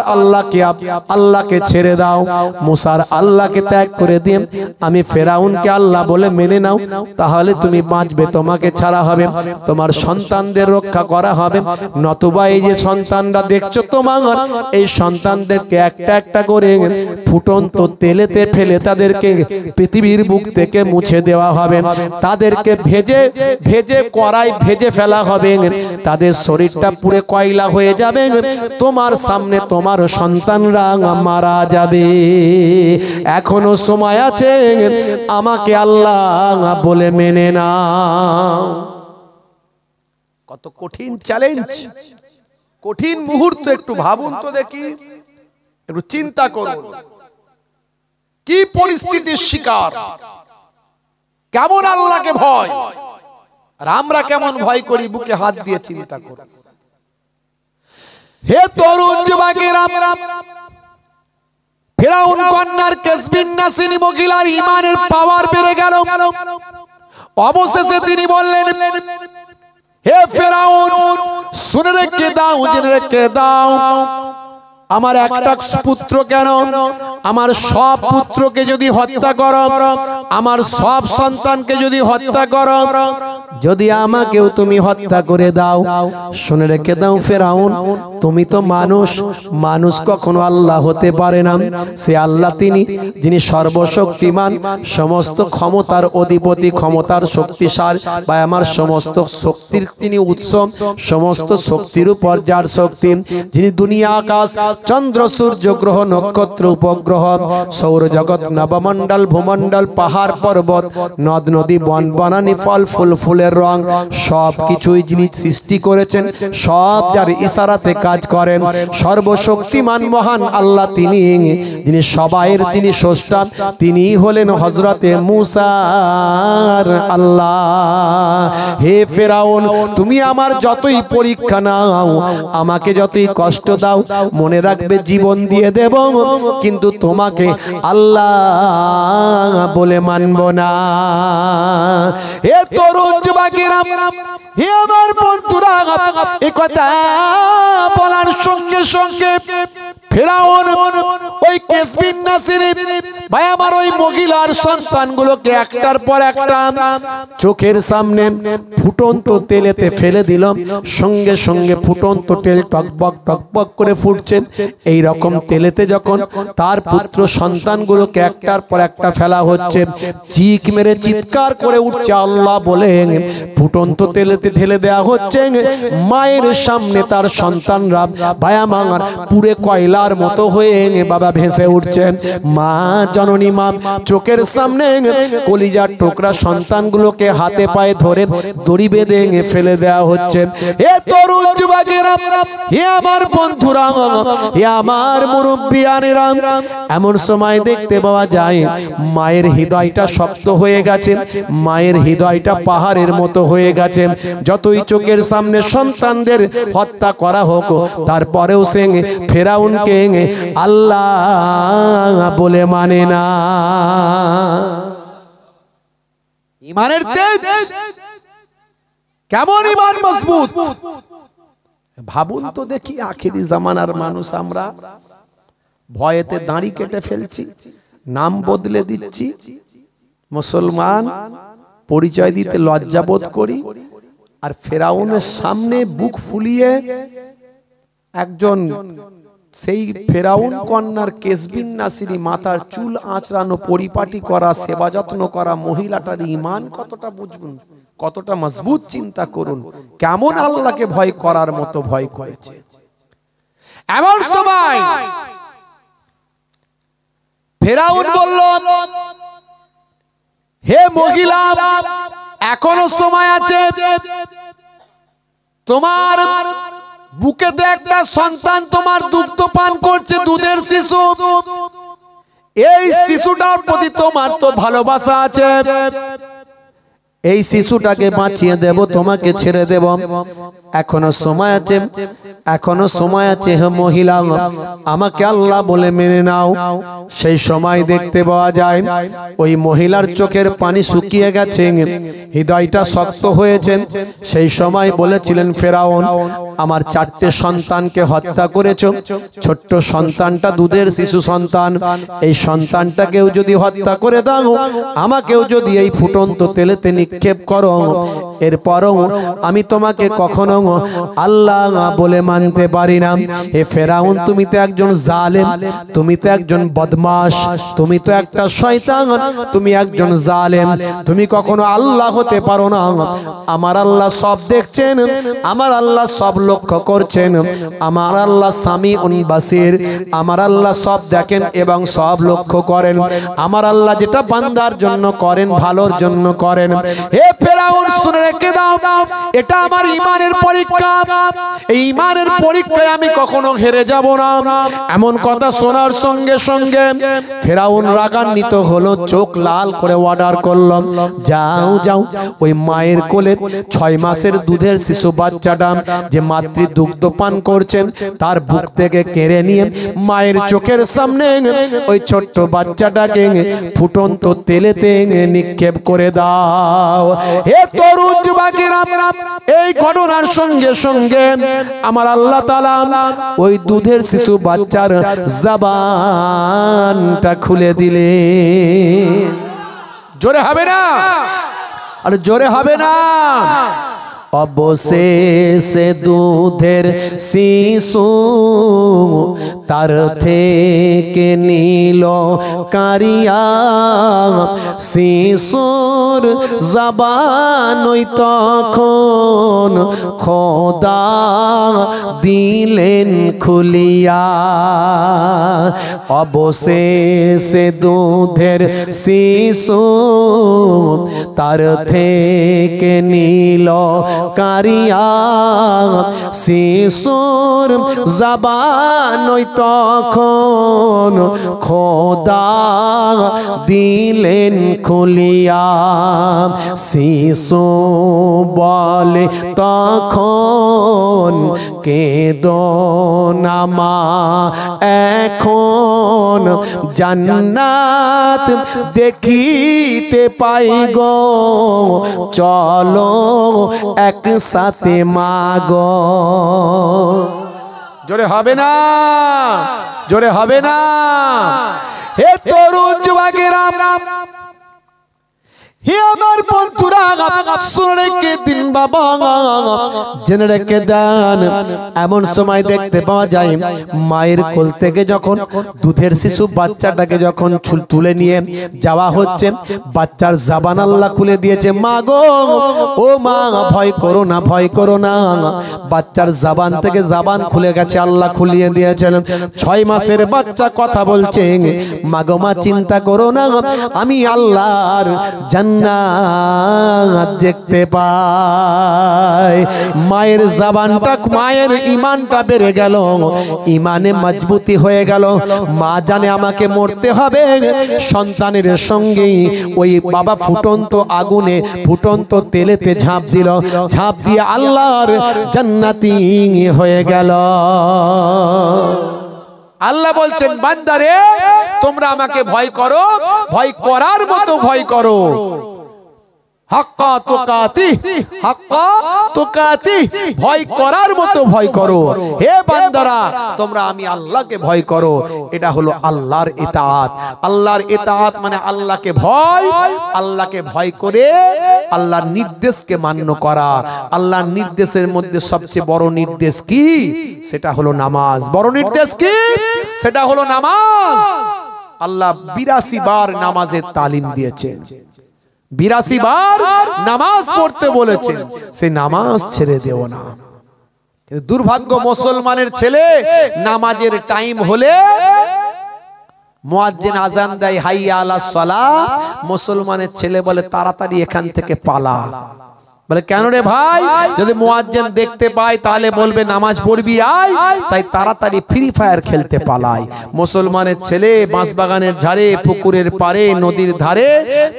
আল্লাহকে ছেড়ে দাও, মুসার আল্লাহকে ত্যাগ করে দিয়ে আমি ফেরাউনকে আল্লাহ বলে মেনে নাও, তাহলে তুমি বাঁচবে, তোমাকে ছাড়া হবে, তোমার সন্তানদের রক্ষা করা হবে। নতুবা এই যে সন্তানরা দেখছো তোমার, এই সন্তানদেরকে একটা একটা করে ফুটন্ত তেলেতে ফেলে তাদেরকে পৃথিবীর বুক থেকে মুছে দেওয়া হবে, তাদেরকে ভেজে কড়াই ভেজে ফেলা হবে, তাদের শরীরটা পুরো কয়লা হয়ে যাবে, তোমার সামনে তোমার সন্তানরা মারা যাবে। এখনো সময় আছে, আমাকে আল্লাহ বলে মেনে নাও। কত কঠিন চ্যালেঞ্জ, কঠিন মুহূর্ত। একটু ভাবুন তো দেখি, একটু চিন্তা করুন, কি পরিস্থিতির শিকার, কেমন আল্লাহকে ভয়, আর আমরা কেমন ভয় করি? বুকে হাত দিয়ে চিন্তা করুন। হে তরুণ যুবকেরা, ফেরাউন কন্যার কেসবিন্যাসিনী মহিলার ঈমানের পাওয়ার বেড়ে গেল। অবশেষে তিনি বললেন, হে ফেরাউন, শুনে রেখে দাও, জেনে রেখে দাও, আমার একটা পুত্র কেন, আমার সব পুত্রকে যদি হত্যা করো, আমার সব সন্তানকে যদি হত্যা করো, যদি আমাকেও তুমি হত্যা করে দাও, শুনে রেখে দাও ফেরাউন, তুমি তো মানুষ, মানুষ কখনো আল্লাহ হতে পারে না। সে আল্লাহ তিনি, যিনি সর্বশক্তিমান, সমস্ত ক্ষমতার অধিপতি, ক্ষমতার শক্তিশালী, বা আমার সমস্ত শক্তির তিনি উৎস, সমস্ত শক্তির উপর যার শক্তি, যিনি দুনিয়া আকাশ চন্দ্র সূর্য গ্রহ নক্ষত্র উপগ্রহ সৌরজগৎ নবমণ্ডল ভূমণ্ডল পাহাড় পর্বত নদ নদী বন বনানী ফল ফুল ফুলের রং সব কিছুই যিনি সৃষ্টি করেছেন, সব যার ইশারাতে কাজ করেন, সর্বশক্তিমান মহান আল্লাহ তিনি, যিনি সবাইয়ের তিনি স্রষ্টা, তিনি হলেন হযরতে মুসার আল্লাহ। হে ফেরাউন, তুমি আমার যতই পরীক্ষা নাও, আমাকে যতই কষ্ট দাও, মনে রাখবে জীবন দিয়ে দেব, কিন্তু তোমাকে আল্লাহ বলে মানব না। হে তরুণ যুবকেরা, হে আমার বন্ধুরা, এই কথা বলার সঙ্গে সঙ্গে ফেরাউন ওই কেস বিন নাসির ভাই আমার ওই মহিলার সন্তানগুলোকে একটার পর একটা চোখের সামনে ফুটন্ত তেলেতে ফেলে দিল। সঙ্গে সঙ্গে ফুটন্ত তেল টকবক টকবক করে ফুটছে। এই রকম তেলেতে যখন তার পুত্র সন্তানগুলোকে একটার পর একটা ফেলা হচ্ছে, চিক মেরে চিৎকার করে উঠছে আল্লাহ বলে ফুটন্ত তেলেতে ঢেলে দেয়া হচ্ছে। মায়ের সামনে তার সন্তানরা ভাই আমার পুরে কয়লার মতো হয়ে বাবা ভেসে উঠছেন। মা জননী মা চোখের সামনে কলিজার টুকরা সন্তানগুলোকে হাতে পায়ে ধরে দড়ি বেঁধে ফেলে দেওয়া হচ্ছে। হে তরুণ যুবকেরা, হে আমার বন্ধুরা, হে আমার মুরব্বিয়ানেরা, এমন সময় দেখতে পাওয়া যায় মায়ের হৃদয়টা শক্ত হয়ে গেছে, মায়ের হৃদয়টা পাহাড়ের মতো হয়ে গেছে। যতই চোখের সামনে সন্তানদের হত্যা করা হোক, তারপরেও সে ফেরাউনকে আল্লাহ বলে মানে না। ইমানের তেজ কেমন, ইমান মজবুত। ভাবুন তো দেখি, আখিরি জামানার মানুষ আমরা ভয়েতে দাড়ি কেটে ফেলছি, নাম বদলে দিচ্ছি, মুসলমান পরিচয় দিতে লজ্জাবোধ করি, আর ফেরাউনের সামনে বুক ফুলিয়ে একজন সেই ফেরাউন কন্যার কেস বিন নাসিরি মাথার চুল আঁচড়ানো পরিপাটি করা সেবা যত্ন করা মহিলাটার ঈমান কতটা বুঝুন, কতটা মজবুত। চিন্তা করুন কেমন আল্লাহকে ভয় করার মতো ভয় করেছে। এমন সময় ফেরাউন বলল, হে মহিলা, এখনো সময় আছে, তোমার বুকেতে একটা সন্তান তোমার দুগ্ধ পান করছে, দুধের শিশু। এই শিশুটার প্রতি তোমার তো ভালোবাসা আছে, এই শিশুটাকে বাঁচিয়ে দেব, তোমাকে ছেড়ে দেব, এখনো সময় আছে, এখনো সময় আছে। হে মহিলা, আমাকে আল্লাহ বলে মেনে নাও। সেই সময় দেখতে পাওয়া যায় ওই মহিলার চোখের পানি শুকিয়ে গেছে, হৃদয়টা শক্ত হয়েছে। সেই সময় বলেছিলেন ফেরাউন, আমার 4টে সন্তানকে হত্যা করেছ, ছোট্ট সন্তানটা দুধের শিশু সন্তান, এই সন্তানটাকেও যদি হত্যা করে দাও, আমাকেও যদি এই ফুটন্ত তেলেতে নিক্ষেপ করো, এরপরও আমি তোমাকে কখনো আল্লাহ বলে মানতে পারি না। হে ফেরাউন, তুমি তো একজন জালেম, তুমি তো একজন বদমাশ, তুমি তো একটা শয়তান, তুমি একজন জালেম, তুমি কখনো আল্লাহ হতে পারো না। আমার আল্লাহ সব দেখছেন, আমার আল্লাহ সব লক্ষ্য করছেন, আমার আল্লাহ সামিউন বাসির, আমার আল্লাহ সব দেখেন এবং সব লক্ষ্য করেন। আমার আল্লাহ যেটা বান্দার জন্য করেন, ভালোর জন্য করেন। হে ফেরাউন, শুনে রেখে দাও, এটা আমার ঈমানের পরীক্ষা, এই ঈমানের পরীক্ষায় আমি কখনো হেরে যাব না। এমন কথা শোনার সঙ্গে সঙ্গে ফেরাউন রাগান্বিত হলো, চোখ লাল করে অর্ডার করল, যাও যাও, ওই মায়ের কোলে 6 মাসের দুধের শিশু বাচ্চাটা যে মাতৃ দুগ্ধ পান করছেন, তার বুক থেকে কেড়ে নিয়ে মায়ের চোখের সামনে ওই ছোট্ট বাচ্চাটাকে ফুটন্ত তেলেতে নিক্ষেপ করে দাও। হে তরুণ যুবকেরা, এই ঘটনার সঙ্গে সঙ্গে আমার আল্লাহ তাআলা ওই দুধের শিশু বাচ্চার জবানটা খুলে দিলেন। জোরে হবে না, আর জোরে হবে না। অবশেষে দুধের শিশু তার থেকে নিল কারিয়া শিশুর জবানই তখন খোদা দিলেন খুলিয়া অবশেষে দুধের শিশু তার থেকে নিল কারিয়া শিশুর জবানই তখন খোদা দিলেন খুলিয়া শিশু বলে তখন কেঁদো না মা এখন জান্নাত দেখিতে পাই গো চলো একসাথে মাগো জোরে হবে না জোরে হবে না হে তরুণ যুবকেরা হে আমার বন্ধুরা শুনে রেখে দিন বাবা জেনে রেখে দেন এমন সময় দেখতে পাওয়া যায় মায়ের কোল থেকে যখন দুধের শিশু বাচ্চাটাকে যখন তুলে নিয়ে যাওয়া হচ্ছে বাচ্চার জবান আল্লাহ খুলে দিয়েছে মা গো ও মা ভয় করো না ভয় করো না বাচ্চার জবান থেকে জবান খুলে গেছে আল্লাহ খুলিয়ে দিয়েছেন 6 মাসের বাচ্চা কথা বলছে মা গো মা চিন্তা করো না আমি আল্লাহর জান্নাত দেখতে পাই মায়ের জবানটা মায়ের ঈমানটা বেড়ে গেল ঈমানে মজবুতি হয়ে গেল মা জানে আমাকে মরতে হবে সন্তানের সঙ্গেই ওই বাবা ফুটন্ত আগুনে ফুটন্ত তেলেতে ঝাঁপ দিল ঝাঁপ দিয়ে আল্লাহর জান্নাতি হয়ে গেল আল্লাহ বলছেন বান্দারে তোমরা আমাকে ভয় করো ভয় করার মতো ভয় করো হাক্কা তুকাতি ভয় করার মতো ভয় করো হে বান্দারা তোমরা আমি আল্লাহকে ভয় করো এটা হলো আল্লাহর ইতাআত আল্লাহর ইতাআত মানে আল্লাহকে ভয় করে আল্লাহর নির্দেশকে মান্য করা আল্লাহর নির্দেশের মধ্যে সবচেয়ে বড় নির্দেশ কি সেটা হলো নামাজ বড় নির্দেশ কি সেটা হলো নামাজ আল্লাহ 82 বার নামাজের তালিম দিয়েছেন 82 বার নামাজ পড়তে বলেছেন সেই নামাজ ছেড়ে দেও না দুর্ভাগ্য মুসলমানের ছেলে নামাজের টাইম হলে মুয়াজ্জিন আযান দেয় হাইয়া আলাস সালাহ মুসলমানের ছেলে বলে তাড়াতাড়ি এখান থেকে পালা বলে কেন রে ভাই যদি মুয়াজ্জিন দেখতে পায় তাহলে বলবে নামাজ পড়বি আয় তাই তাড়াতাড়ি ফ্রি ফায়ার খেলতে পালায় মুসলমানের ছেলে বাঁশবাগানের ধারে পুকুরের পারে নদীর ধারে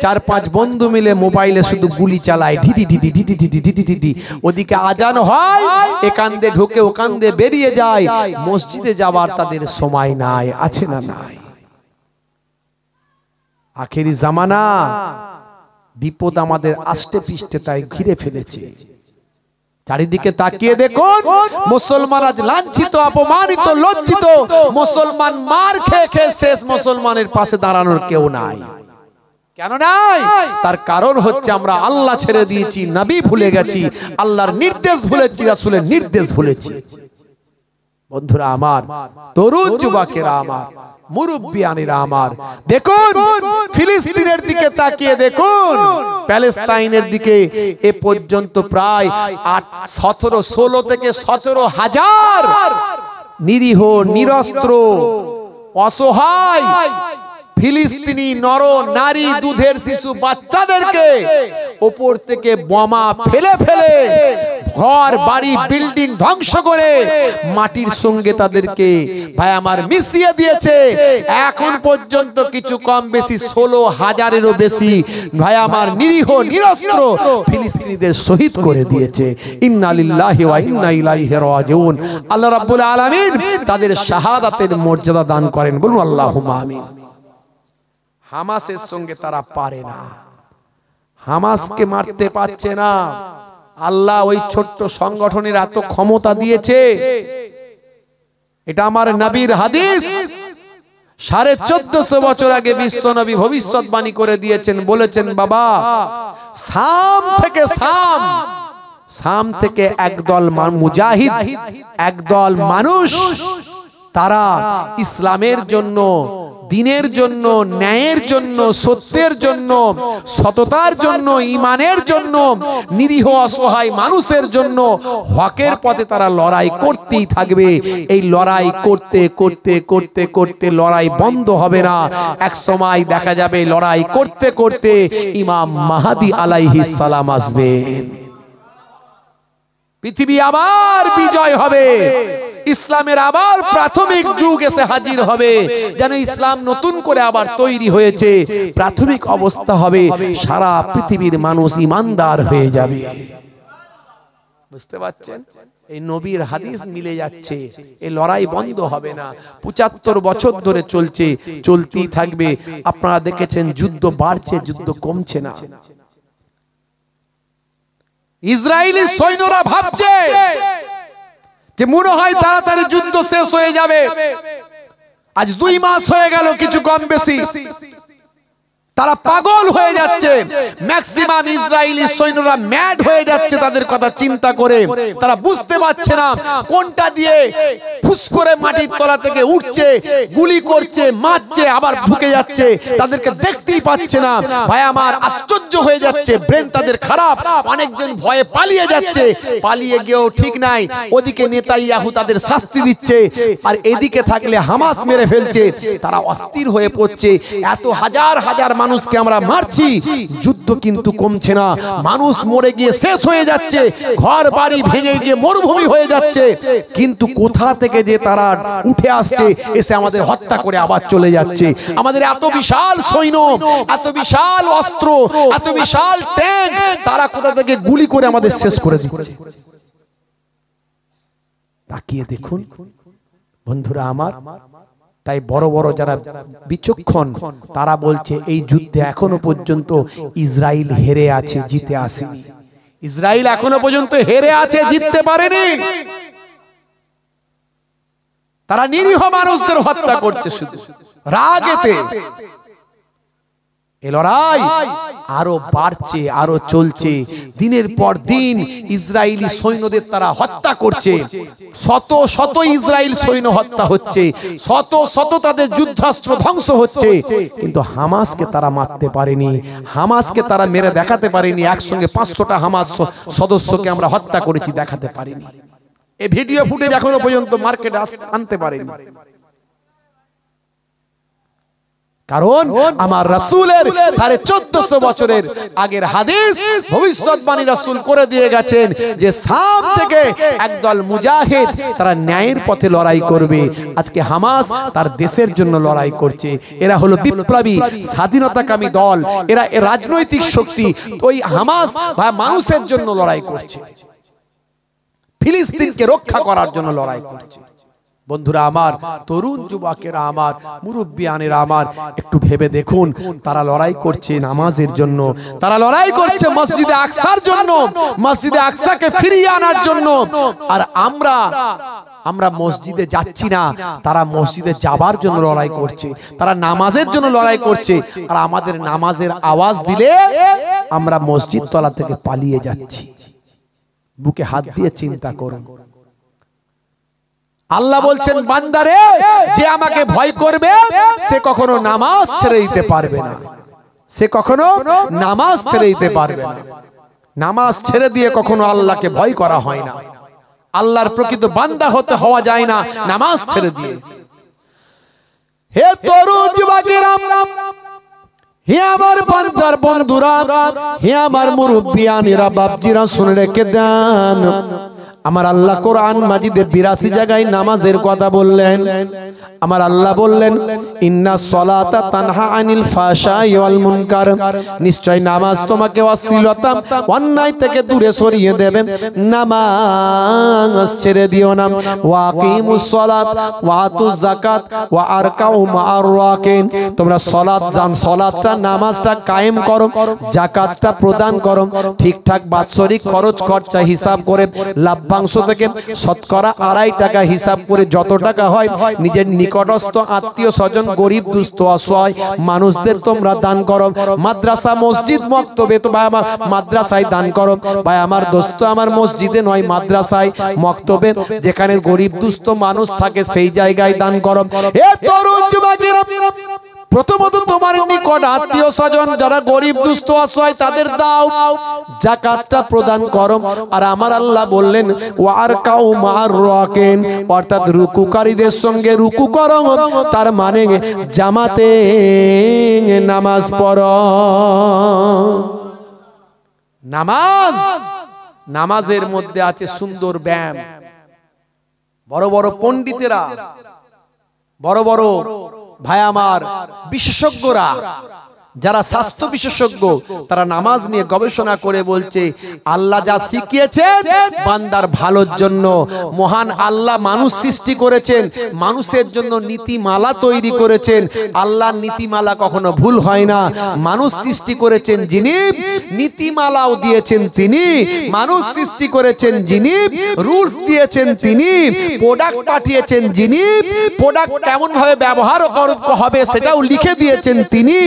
4-5 বন্ধু মিলে মোবাইলে শুধু গুলি চালায় ঢিডি ঢিডি ঢিডি ঢিডি ঢিডি ঢিডি ওদিকে আজান হয় একান দিয়ে ঢুকে ওকান দিয়ে বেরিয়ে যায় মসজিদে যাবার তাদের সময় নাই আছে না নাই আখেরি জামানা বিপদ আমাদের আষ্টে পিষ্টে তাই ঘিরে ফেলেছে চারিদিকে তাকিয়ে দেখুন মুসলমান আজ লাঞ্ছিত অপমানিত লজ্জিত মুসলমান মার খেয়ে খেয়ে শেষ মুসলমানের পাশে দাঁড়ানোর কেউ নাই কেন নাই তার কারণ হচ্ছে আমরা আল্লাহ ছেড়ে দিয়েছি নবী ভুলে গেছি আল্লাহর নির্দেশ ভুলেছি রাসূলের নির্দেশ ভুলেছি বন্ধুরা আমার তরুণ যুবকেরা আমার মুরব্বিয়ানেরা আমার দেখুন ফিলিস্তিনের দিকে তাকিয়ে দেখুন প্যালেস্তাইনের দিকে এ পর্যন্ত প্রায় 16 থেকে 17,000 নিরীহ নিরস্ত্র অসহায় ফিলিস্তিনি নর নারী দুধের শিশু বাচ্চাদেরকে উপর থেকে বোমা ফেলে ফেলে ঘর বাড়ি বিল্ডিং ধ্বংস করে মাটির সঙ্গে তাদেরকে ভাই আমার মিশিয়ে দিয়েছে এখন পর্যন্ত কিছু কম বেশি 16,000-এরও বেশি ভাই আমার নিরীহ নিরস্ত্র ফিলিস্তিনিদের শহীদ করে দিয়েছে ইন্না লিল্লাহি ওয়া ইন্না ইলাইহি রাজিউন আল্লাহ রাব্বুল আলামিন তাদের শাহাদাতের মর্যাদা দান করেন বলুন আল্লাহুম্মা আমিন হামাসের সঙ্গে তারা পারে না হামাসকে মারতে পারছে না আল্লাহ ওই ছোট্ট সংগঠনের এত ক্ষমতা দিয়েছে এটা আমার নবীর হাদিস 1450 বছর আগে বিশ্ব নবী ভবিষ্যৎবাণী করে দিয়েছেন বলেছেন বাবা শাম থেকে শাম শাম থেকে একদল মুজাহিদ, একদল মানুষ, তারা ইসলামের জন্য, দিনের জন্য, ন্যায়ের জন্য, সত্যের জন্য, সততার জন্য, ঈমানের জন্য, নিরীহ অসহায় মানুষের জন্য হকের পথে তারা লড়াই করতেই থাকবে। এই লড়াই করতে করতে করতে করতে লড়াই বন্ধ হবে না। এক সময় দেখা যাবে লড়াই করতে করতে ইমাম মাহদী আলাইহিস সালাম আসবেন। পৃথিবী আবার বিজয় হবে, ইসলামের আবার প্রাথমিক যুগ এসে হাজির হবে, যেন ইসলাম নতুন করে আবার তৈরি হয়েছে। প্রাথমিক অবস্থা হবে, সারা পৃথিবীর মানুষ ঈমানদার হয়ে যাবে। বুঝতে পারছেন? এই নবীর হাদিস মিলে যাচ্ছে। এই লড়াই বন্ধ হবে না, ৭৫ বছর ধরে চলছে, চলতেই থাকবে। আপনারা দেখেছেন যুদ্ধ বাড়ছে, যুদ্ধ কমছে না। ইসরায়েলি সৈন্যরা ভাবছে যে মনে হয় তাড়াতাড়ি যুদ্ধ শেষ হয়ে যাবে। আজ 2 মাস হয়ে গেল, কিছু কম বেশি। তারা পাগল হয়ে যাচ্ছে। ম্যাক্সিমাম ইসরায়েলি সৈন্যরা ম্যাড হয়ে যাচ্ছে তাদের কথা চিন্তা করে। তারা বুঝতে পারছে না কোনটা দিয়ে ফুস করে মাটির তলা থেকে উঠছে, গুলি করছে, মারছে, আবার ঢুকে যাচ্ছে। তাদেরকে দেখতেই পাচ্ছে না। ভাই আমার আশ্চর্য হয়ে যাচ্ছে, ব্রেন তাদের খারাপ। অনেকজন ভয়ে পালিয়ে যাচ্ছে, পালিয়ে গিয়েও ঠিক নাই। ওদিকে নেতানিয়াহু তাদের শাস্তি দিচ্ছে, আর এদিকে থাকলে হামাস মেরে ফেলছে। তারা অস্থির হয়ে পড়ছে। এত হাজার হাজার মানুষকে আমরা মারছি, যুদ্ধ কিন্তু কমছে না। মানুষ মরে গিয়ে শেষ হয়ে যাচ্ছে, ঘর বাড়ি ভেঙে গিয়ে মরুভূমি হয়ে যাচ্ছে। কিন্তু কোথা থেকে যে তারা উঠে আসছে, এসে আমাদের হত্যা করে আবার চলে যাচ্ছে। আমাদের এত বিশাল সৈন্য, এত বিশাল অস্ত্র, এত বিশাল ট্যাঙ্ক, তারা কোথা থেকে গুলি করে আমাদের শেষ করে দিচ্ছে। তাকিয়ে দেখুন বন্ধুরা আমার। তাই বড় বড় যারা বিচক্ষণ, তারা বলছে এই যুদ্ধে এখনো পর্যন্ত ইসরায়েল হেরে আছে, জিতে আসেনি। ইসরায়েল এখনো পর্যন্ত হেরে আছে, জিততে পারেনি। তারা নিরীহ মানুষদের হত্যা করছে শুধু রাগেতে। এই লড়াই আরো বাড়ছে, আরো চলছে। দিনের পর দিন ইসরায়েলি সৈন্যদের তারা হত্যা করছে। শত শত ইসরায়েল সৈন্য হত্যা হচ্ছে, শত শত তাদের যুদ্ধাস্ত্র ধ্বংস হচ্ছে। কিন্তু হামাসকে তারা মারতে পারেনি, হামাসকে তারা মেরে দেখাতে পারেনি। একসঙ্গে 500টা হামাস সদস্যকে আমরা হত্যা করেছি, দেখাতে পারিনি। এই ভিডিও ফুটেজ এখনো পর্যন্ত মার্কেটে আনতে পারেনি। কারণ আমার রাসূলের 1450 বছরের আগের হাদিস, ভবিষ্যৎবাণী রাসূল করে দিয়ে গেছেন যে শাম থেকে একদল মুজাহিদ তারা ন্যায়ের পথে লড়াই করবে। আজকে হামাস তার দেশের জন্য লড়াই করছে। এরা হলো বিপ্লবী স্বাধীনতাকামী দল, এরা রাজনৈতিক শক্তি। ওই হামাস মানুষের জন্য লড়াই করছে, ফিলিস্তিনকে রক্ষা করার জন্য লড়াই করছে। বন্ধুরা আমার, তরুণ যুবকেরা আমার, মুরব্বিয়ানেরা আমার, একটু ভেবে দেখুন, তারা লড়াই করছে নামাজের জন্য, তারা লড়াই করছে মসজিদে আকসার জন্য, মসজিদে আকসাকে ফিরিয়ে আনার জন্য। আর আমরা মসজিদে যাচ্ছি না, তারা মসজিদে যাবার জন্য লড়াই করছে, তারা নামাজের জন্য লড়াই করছে। আর আমাদের নামাজের আওয়াজ দিলে আমরা মসজিদ তলা থেকে পালিয়ে যাচ্ছি। বুকে হাত দিয়ে চিন্তা করুন। আল্লাহ বলছেন, বান্দারে, যে আমাকে ভয় করবে সে কখনো নামাজ ছেড়ে দিতে পারবে না, সে কখনো নামাজ ছেড়ে দিতে পারবে না। নামাজ ছেড়ে দিয়ে কখনো আল্লাহকে ভয় করা হয় না। আল্লাহর প্রকৃত বান্দা হওয়া যায় না নামাজ ছেড়ে দিয়ে। হে তরুণ যুবকেরা, হে আমার বান্দার বন্ধুরা, হে আমার মুরব্বিয়ানেরা, বাপজিরা, শুনে রেখে দেন। আমার আল্লাহ কোরআন মাজিদে 82 জায়গায় নামাজের কথা বললেন। আমার আল্লাহ বললেন, ইন্নাস সালাতা তানহা আনিল ফাহশাই ওয়াল মুনকার, নিশ্চয় নামাজ তোমাকে অশ্লীলতা, অন্যায় থেকে দূরে সরিয়ে দেবে। নামাজ ছেড়ে দিও না। ওয়া আকিমুস সালাত ওয়া আতুজ যাকাত ওয়া আরকাউ মা'আর রাকিন, তোমরা সালাতটা নামাজটা কায়েম করো, যাকাতটা প্রদান করো, ঠিকঠাক বাৎসরিক খরচ খরচা হিসাব করে লাভ্যাংশ থেকে শতকরা 2.5 টাকা হিসাব করে যত টাকা হয় নিজের নিকটস্থ আত্মীয় স্বজন গরিব দুস্থ অসহায় মানুষদের তোমরা দান করো। মাদ্রাসা মসজিদ মক্তবে তো ভাই আমার মাদ্রাসায় দান করো। ভাই আমার দোস্ত আমার মসজিদে নয় মাদ্রাসায় মক্তবে যেখানে গরিব দুস্থ মানুষ থাকে সেই জায়গায় দান করো। এ তরুণ যুবকেরা প্রথমত তোমার নিকট আত্মীয় স্বজন যারা গরিব দুস্থ অসহায় তাদের দাও, যাকাতটা প্রদান করো। আর আমার আল্লাহ বললেন ওয়ারকাউ মার রাকিন, অর্থাৎ রুকুকারীদের সঙ্গে রুকু করো, তার মানে জামাতে নামাজ পড়ো। নামাজের মধ্যে আছে সুন্দর ব্যায়াম। বড় বড় পণ্ডিতেরা, বড় বড় ভাই আমার বিশেষজ্ঞরা, যারা স্বাস্থ্য বিশেষজ্ঞ, তারা নামাজ নিয়ে গবেষণা করে বলছে আল্লাহ যা শিখিয়েছেন বান্দার ভালোর জন্য। মহান আল্লাহ মানুষ সৃষ্টি করেছেন, মানুষের জন্য নীতিমালা তৈরি করেছেন। আল্লাহর নীতিমালা কখনো ভুল হয় না। মানুষ সৃষ্টি করেছেন যিনি, নীতিমালাও দিয়েছেন তিনি। মানুষ সৃষ্টি করেছেন যিনি, রুলস দিয়েছেন তিনি। প্রোডাক্ট পাঠিয়েছেন যিনি, প্রোডাক্ট কেমন ভাবে ব্যবহার হবে সেটাও লিখে দিয়েছেন তিনি।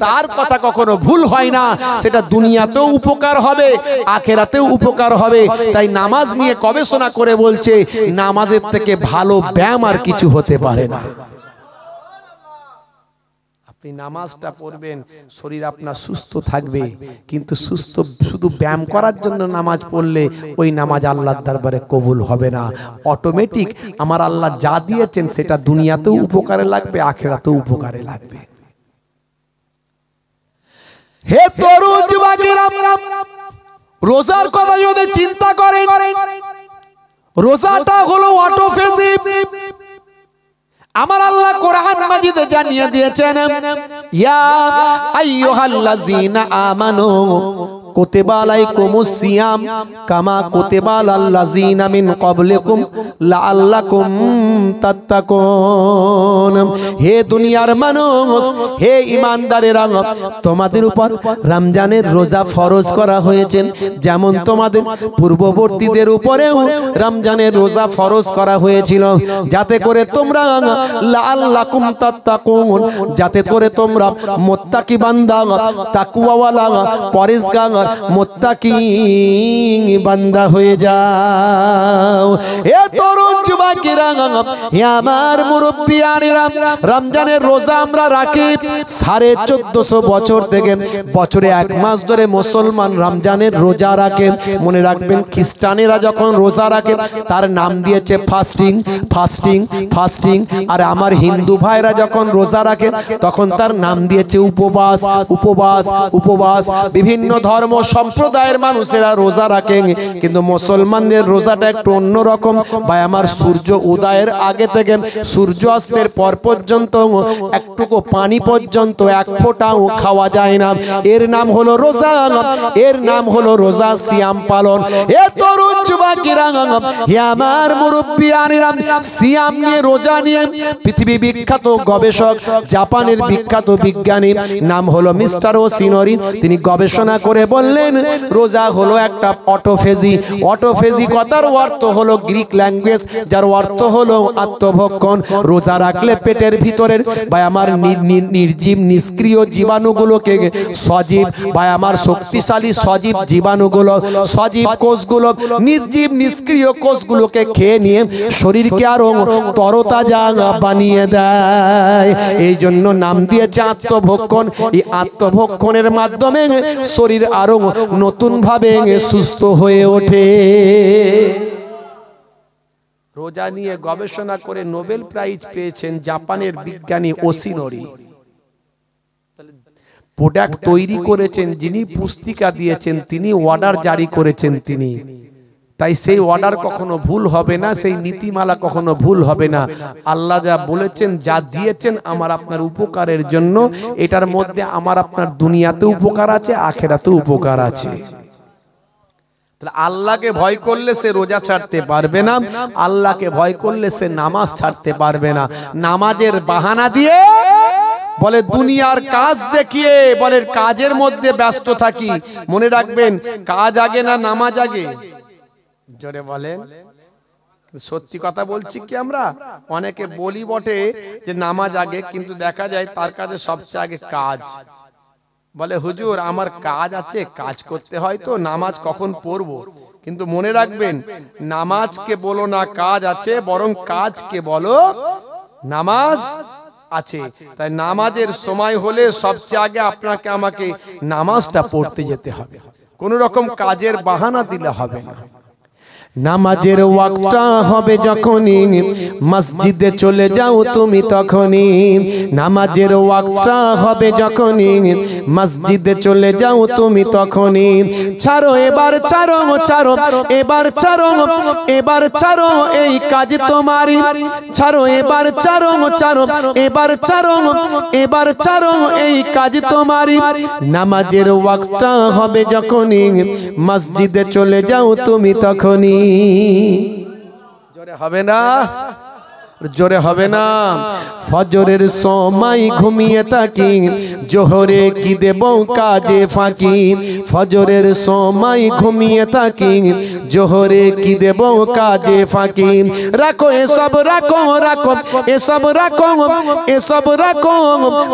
তার কথা কখনো ভুল হয় না। সেটা দুনিয়াতেও উপকার হবে, আখেরাতেও উপকার হবে। তাই নামাজ নিয়ে গবেষণা করে বলছে নামাজের থেকে ভালো ব্যায়াম আর কিছু হতে পারে না। আপনি নামাজটা পড়বেন, শরীর আপনার সুস্থ থাকবে, কিন্তু সুস্থ শুধু ব্যায়াম করার জন্য নামাজ পড়লে ওই নামাজ আল্লাহর দরবারে কবুল হবে না। অটোমেটিক আমার আল্লাহ যা দিয়েছেন সেটা দুনিয়াতেও উপকারে লাগবে, আখেরাতেও উপকারে লাগবে। হে তরুণ যুবকেরা, রোজার কথা যদি চিন্তা করেন, রোজাটা হলো অটোফেজি। আমার আল্লাহ কোরআন মাজিদে জানিয়ে দিয়েছেন ইয়া আইয়ুহাল্লাযীনা আমানু কুতিবা আলাইকুমুস সিয়াম কামা কুতিবা আলাল্লাযীনা মিন ক্বাবলিকুম লাআল্লাকুম তাত্তাকুন। হে দুনিয়ার মানুষ, হে ঈমানদারেরা, তোমাদের উপর রমজানের রোজা ফরজ করা হয়েছে, যেমন তোমাদের পূর্ববর্তীদের উপরেও রমজানের রোজা ফরজ করা হয়েছিল, যাতে করে তোমরা লাআল্লাকুম তাত্তাকুন, যাতে করে তোমরা মুত্তাকি বান্দা, তাকওয়াওয়ালা, পরহেজগার, মুত্তাকি বান্দা হয়ে যাও। এ তরুণ যুবকেরা, হে আমার মুরব্বিয়ানেরা, রমজানের রোজা আমরা রাখি 1450 বছর থেকে। বছরে 1 মাস ধরে মুসলমান রমজানের রোজা রাখে। মনে রাখবেন, খ্রিস্টানেরা যখন রোজা রাখে তার নাম দিয়েছে ফাস্টিং, ফাস্টিং, ফাস্টিং। আর আমার হিন্দু ভাইরা যখন রোজা রাখে তখন তার নাম দিয়েছে উপবাস, উপবাস, উপবাস। বিভিন্ন ধর্ম সম্প্রদায়ের মানুষেরা রোজা রাখেন, কিন্তু মুসলমানদের রোজাটা একটু অন্যরকম। ভাই আমার সূর্য উদয়ের আগে থেকে সূর্য অস্তের পর পর্যন্ত একটুকু পানি পর্যন্ত এক ফোঁটাও খাওয়া যায় না। এর নাম হলো রোজা, এর নাম হলো রোজা, সিয়াম পালন। এ তরুণ যুবকেরা, হে আমার মুরব্বিয়ানেরা, সিয়াম নিয়ে, রোজা নিয়ে পৃথিবী বিখ্যাত গবেষক, জাপানের বিখ্যাত বিজ্ঞানী, নাম হলো মিস্টার ওসিনোরি, তিনি গবেষণা করে বললেন রোজা হলো একটা অটোফেজি। অটোফেজি কথার অর্থ হলো গ্রিক ল্যাঙ্গুয়েজ, যার অর্থ হলো আত্মভক্ষণ। রোজা রাখলে পেটের ভিতরের বা আমার নির্জীব নিষ্ক্রিয় জীবাণুগুলোকে সজীব বা আমার শক্তিশালী সজীব জীবাণুগুলো, সজীব কোষগুলো, নির্জীব নিষ্ক্রিয় কোষগুলোকে খেয়ে নিয়ে শরীরকে আরো তরতাজা বানিয়ে দেয়। এই জন্য নাম দিয়েছে আত্মভক্ষণ। এই আত্মভক্ষণের মাধ্যমে শরীর আরো নতুন ভাবে সুস্থ হয়ে ওঠে। রোজা নিয়ে গবেষণা করে নোবেল প্রাইজ পেয়েছেন জাপানের বিজ্ঞানী ওসিনোরি। প্রোডাক্ট তৈরি করেছেন যিনি, পুস্তিকা দিয়েছেন তিনি, অর্ডার জারি করেছেন তিনি। তাই সেই অর্ডার কখনো ভুল হবে না, সেই নীতিমালা কখনো ভুল হবে না। আল্লাহ যা বলেছেন, যা দিয়েছেন আমার আপনার উপকারের জন্য, এটার মধ্যে আমার আপনার দুনিয়াতে উপকার আছে, আখেরাতে উপকার আছে। আল্লাহকে ভয় করলে সে রোজা ছাড়তে পারবে না, আল্লাহকে ভয় করলে সে নামাজ ছাড়তে পারবে না। নামাজের বাহানা দিয়ে বলে দুনিয়ার কাজ দেখিয়ে বলে কাজের মধ্যে ব্যস্ত থাকি। মনে রাখবেন, কাজ আগে না নামাজ আগে? জোরে বলেন, সত্যি কথা বলছি কি, আমরা অনেকে বলি বটে যে নামাজ আগে, কিন্তু দেখা যায় তার কাছে সবচেয়ে আগে কাজ। বলে হুজুর আমার কাজ আছে, কাজ করতে হয় তো নামাজ কখন পড়বো। কিন্তু মনে রাখবেন, নামাজকে বলো না কাজ আছে, বরং কাজকে বলো নামাজ আছে। তাই নামাজের সময় হলে সবচেয়ে আগে আপনাকে আমাকে নামাজটা পড়তে যেতে হবে, কোন রকম কাজের বাহানা দিলে হবে না। নামাজের ওয়াক্তটা হবে যখনই মসজিদে চলে যাও তুমি তখনই। নামাজের ওয়াক্তটা হবে যখনই মসজিদে চলে যাও তুমি তখনই। ছাড়ো এবার ছাড়ো ছাড়ো এবার ছাড়ো এবার ছাড়ো এই কাজ তোমারই। ছাড়ো এবার ছাড়ো ছাড়ো এবার ছাড়ো এবার ছাড়ো এই কাজ তোমারই। নামাজের ওয়াক্তটা হবে যখনই মসজিদে চলে যাও তুমি তখনই। জোরে হবে না, জোরে হবে না। ফজরের সময় ঘুমিয়ে থাকি, জোহরে কি দেব কাজে ফাঁকি। ফজরের সময় ঘুমিয়ে থাকি, জোহরে কি দেব কাজে ফাঁকি। রাখো এসব রাখো রাখো এসব রাখো এসব রাখো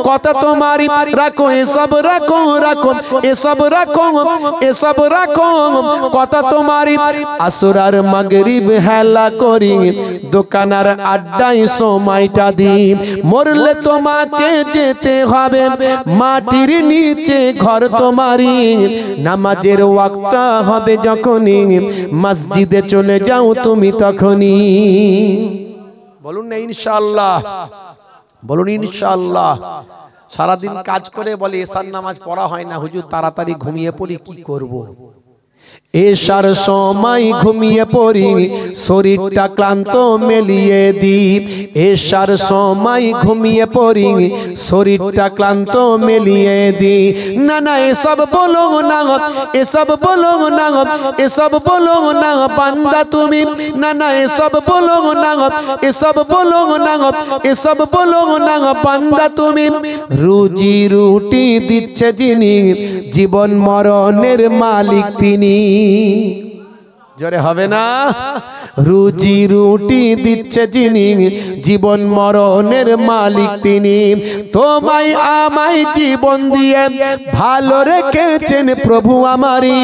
কথা তোমারই। রাখো এসব রাখো রাখো এসব রাখো এসব রাখো কথা তোমারই। আসর আর মাগরিব হেলা করি, দোকানার আড্ডায় সময়টা দিই। মরলে তোমাকে যেতে হবে মাটির নিচে ঘর তোমারই। নামাজের ওয়াক্তটা হবে যখনই মসজিদে চলে যাও তুমি তখনই। বলুন না ইনশাআল্লাহ, বলুন ইনশাআল্লাহ। সারাদিন কাজ করে বলে এশার নামাজ পড়া হয় না হুজুর, তাড়াতাড়ি ঘুমিয়ে পড়ি, কি করব। এশার সময় ঘুমিয়ে পড়ি, শরীরটা ক্লান্ত মেলিয়ে দিই। এশার সময় ঘুমিয়ে পড়ি, শরীরটা ক্লান্ত মেলিয়ে দিই। না না এসব বলো না, এসব বলো না, এসব বলো না বান্দা তুমি। না না এসব বলো না, এসব বলো না, এসব বলো না বান্দা তুমি। রুজি রুটি দিচ্ছে যিনি, জীবন মরণের মালিক তিনি। জোরে হবে না। রুজি রুটি দিচ্ছে যিনি, জীবন মরণের মালিক তিনি। তোমায় আমায় জীবন দিয়ে ভালো রেখেছেন প্রভু আমারই।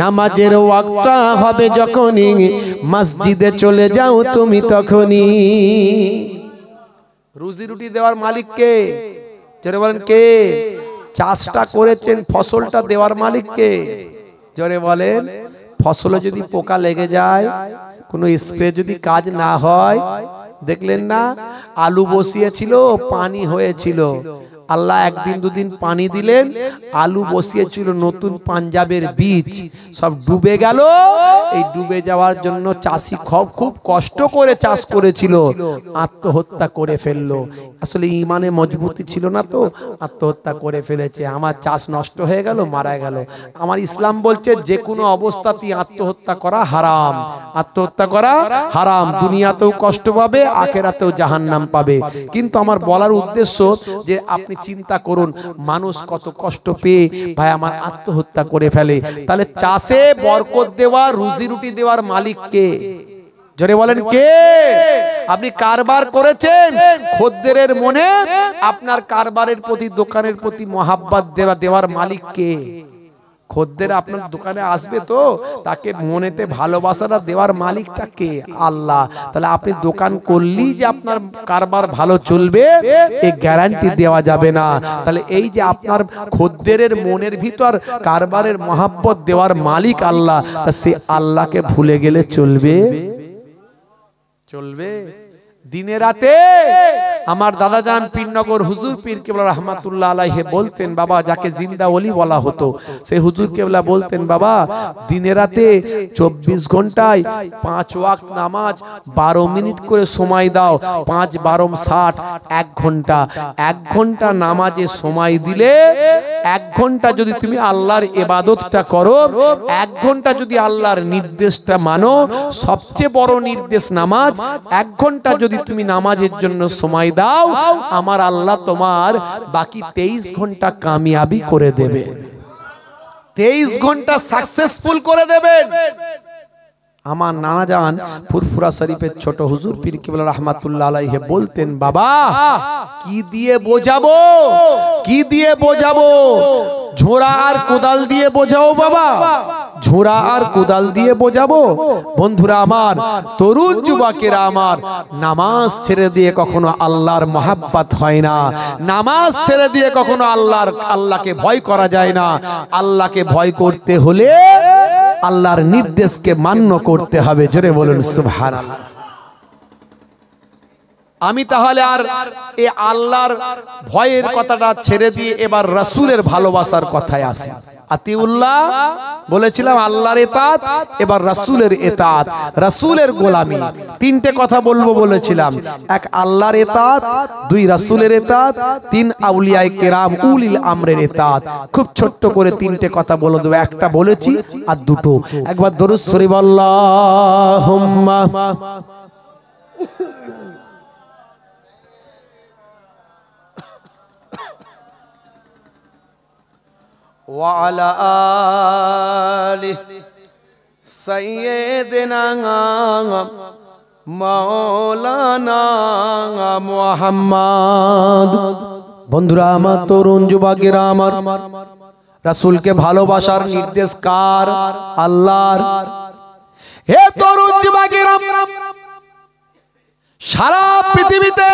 নামাজের ওয়াক্তটা হবে যখনই মসজিদে চলে যাও তুমি তখনই। রুজি রুটি দেওয়ার মালিক কে? জোরে বলেন কে? চাষটা করেছেন, ফসলটা দেওয়ার মালিক কে? জোরে বলেন। ফসলে যদি পোকা লেগে যায়, কোনো স্প্রে যদি কাজ না হয়, দেখলেন না আলু বসিয়েছিল পানি হয়েছিল, আল্লাহ একদিন দুদিন পানি দিলেন, আলু বসিয়েছিল নতুন পাঞ্জাবের বীজ সব ডুবে গেল। এই ডুবে যাওয়ার জন্য চাষি খুব কষ্ট করে চাষ করেছিল, আত্মহত্যা করে ফেললো। আসলে ইমানে মজবুতি ছিল না তো আত্মহত্যা করে ফেলেছে। আমার চাষ নষ্ট হয়ে গেল, মারা গেল। আমার ইসলাম বলছে যে কোনো অবস্থাতেই আত্মহত্যা করা হারাম, আত্মহত্যা করা হারাম। দুনিয়াতেও কষ্ট পাবে, আখিরাতেও জাহান্নাম পাবে। কিন্তু আমার বলার উদ্দেশ্য যে আপনি চিন্তা করুন মানুষ কত কষ্ট পেয়ে ভাই আমার আত্মহত্যা করে ফেলে। তাহলে চাষে বরকত দেওয়া, রুজি রুটি দেওয়ার মালিক কে? জোরে বলেন কে? আপনি কারবার করেছেন, খদ্দেরের মনে আপনার কারবারের প্রতি, দোকানের প্রতি মহাব্বত দেওয়ার মালিক কে? খদ্দের আপনার দোকানে আসবে তো তাকে মনেতে ভালোবাসাটা দেওয়ার মালিকটা কে? আল্লাহ। তাহলে আপনি দোকান করলেই যে আপনার কারবার ভালো চলবে এই গ্যারান্টি দেওয়া যাবে না। তাহলে এই যে আপনার খদ্দেরের মনের ভিতর কারবারের মহাব্বত দেওয়ার মালিক আল্লাহ, তা সে আল্লাহকে ভুলে গেলে চলবে? চলবে? দিনে রাতে আমার দাদা জান পীরনগর হুজুর পীর কেবলা রহমাতুল্লাহ আলাইহি বলতেন, বাবা যাকে জিন্দা ওলি বলা হতো, সে হুজুর কেবলা বলতেন, বাবা দিনে রাতে 24 ঘন্টায় 5 ওয়াক্ত নামাজ 12 মিনিট করে সময় দাও। 5 12 60, 1 ঘন্টা। 1 ঘন্টা নামাজে সময় দিলে, 1 ঘন্টা যদি তুমি আল্লাহর ইবাদতটা করো, 1 ঘন্টা যদি আল্লাহর নির্দেশটা মানো, সবচেয়ে বড় নির্দেশ নামাজ, 1 ঘন্টা যদি তুমি নামাজের জন্য সময় দাও, আমার আল্লাহ তোমার বাকি 23 ঘন্টা কামিয়াবি করে দেবে, 23 ঘন্টা সাকসেসফুল করে দেবেন। আমার নানা জান ফুরফুরা শরীফের ছোট হুজুর পীর কিবলা রাহমাতুল্লাহ আলাইহি বলতেন, বাবা কি দিয়ে বোঝাবো, কি দিয়ে বোঝাবো? ঝোড়া আর কোদাল দিয়ে বোঝাও বাবা, ঝোড়া আর কোদাল দিয়ে বোঝাবো? বন্ধুরা আমার, তরুণ যুবকেরা আমার, নামাজ ছেড়ে দিয়ে কখনো আল্লাহর মহাব্বত হয় না, নামাজ ছেড়ে দিয়ে কখনো আল্লাহকে ভয় করা যায় না। আল্লাহকে ভয় করতে হলে আল্লাহর নির্দেশকে মান্য করতে হবে। জোরে বলুন সুবহানাল্লাহ। আমি তাহলে আর এই আল্লাহর ভয়ের কথাটা ছেড়ে দিয়ে এবার রাসূলের ভালোবাসার কথায় আসি। আতিউল্লাহ বলেছিলাম, আল্লাহর ইতাআত, এবার রাসূলের ইতাআত, রাসূলের গোলামি। তিনটে কথা বলবো বলেছিলাম, এক আল্লাহর ইতাআত, দুই রাসূলের ইতাআত, তিন আউলিয়ায়ে কেরাম উলিল আমরের ইতাআত। খুব ছোট্ট করে তিনটে কথা বলে দেব, একটা বলেছি আর দুটো। একবার দরুদ শরীফ আল্লাহুম্মা وعلى آل سيدنا مولانا محمد। বন্ধুরা আমার, তরুণ যুবকেরা আমার, রাসূলকে ভালোবাসার নির্দেশ কার? আল্লাহর। হে তরুণ যুবকেরা, সারা পৃথিবীতে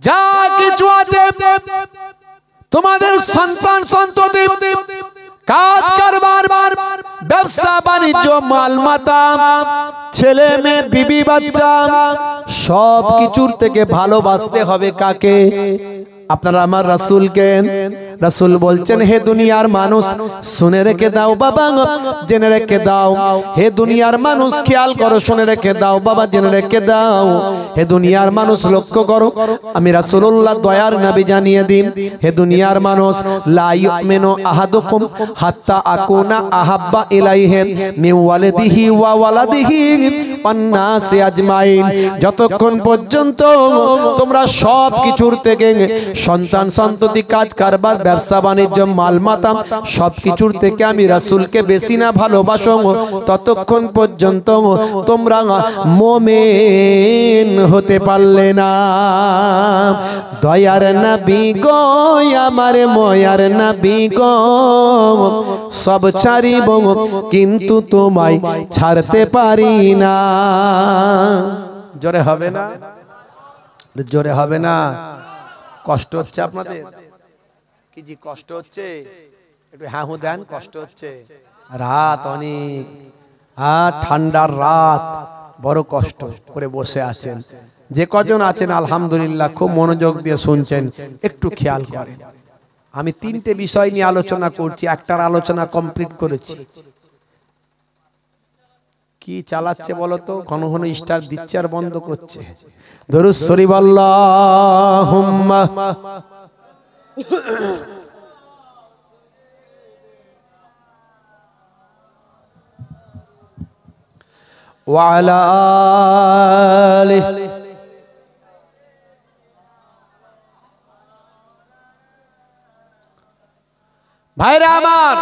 যা কিছু আছে, তোমাদের সন্তান সন্ততি, কাজ কারবার, ব্যবসা বাণিজ্য, মালমাতা, ছেলে মেয়ে, বিবি বাচ্চা, সব কিছুর থেকে ভালোবাসতে হবে কাকে? আপনারা আমার রাসূলকে। রাসূল বলছেন, হে দুনিয়ার মানুষ শুনে রেখে দাও বাবা, জেনে রেখে দাও। হে দুনিয়ার মানুষ খেয়াল করো, শুনে রেখে দাও বাবা, জেনে রেখে দাও। হে দুনিয়ার মানুষ লক্ষ্য করো, আমি রাসূলুল্লাহ দয়ার নবী জানিয়ে দিন, হে দুনিয়ার মানুষ, লা ইউমিনু আহাদুকুম হাত্তা আকুনা আহাব্বা ইলাইহি মিন ওয়ালিদিহি ওয়া ওয়ালাদিহি ওয়ান নাসি আজমাইন। যতক্ষণ পর্যন্ত তোমরা সব কিছুর থেকে, সন্তান সন্ততি, কাজ কারবার, ব্যবসা বাণিজ্য, মালমাতা, সবকিছুর থেকে আমি রাসূলকে বেশি না ভালোবাসো, ততক্ষণ পর্যন্ত তোমরা মুমিন হতে পারলে না। দয়ার নবী গো, আমার ময়ার নবী গো, সব ছাড়িব কিন্তু তোমায় ছাড়তে পারি না। জোরে হবে না? জোরে হবে না? কষ্ট হচ্ছে আপনাদের? কি জি কষ্ট হচ্ছে? একটু হ্যাঁ হু দেন। কষ্ট হচ্ছে? রাত অনেক, ঠান্ডার রাত, বড় কষ্ট করে বসে আছেন। যে কজন আছেন আলহামদুলিল্লাহ খুব মনোযোগ দিয়ে শুনছেন, একটু খেয়াল করেন। আমি তিনটে বিষয় নিয়ে আলোচনা করছি, একটার আলোচনা কমপ্লিট করেছি। কি চালাচ্ছে বলো তো? ঘন ঘন স্টার দিচ্ছে আর বন্ধ করছে। দরুদ শরীফ আল্লাহুম্মা ওয়া আলা আলিহি। ভাইরা আমার,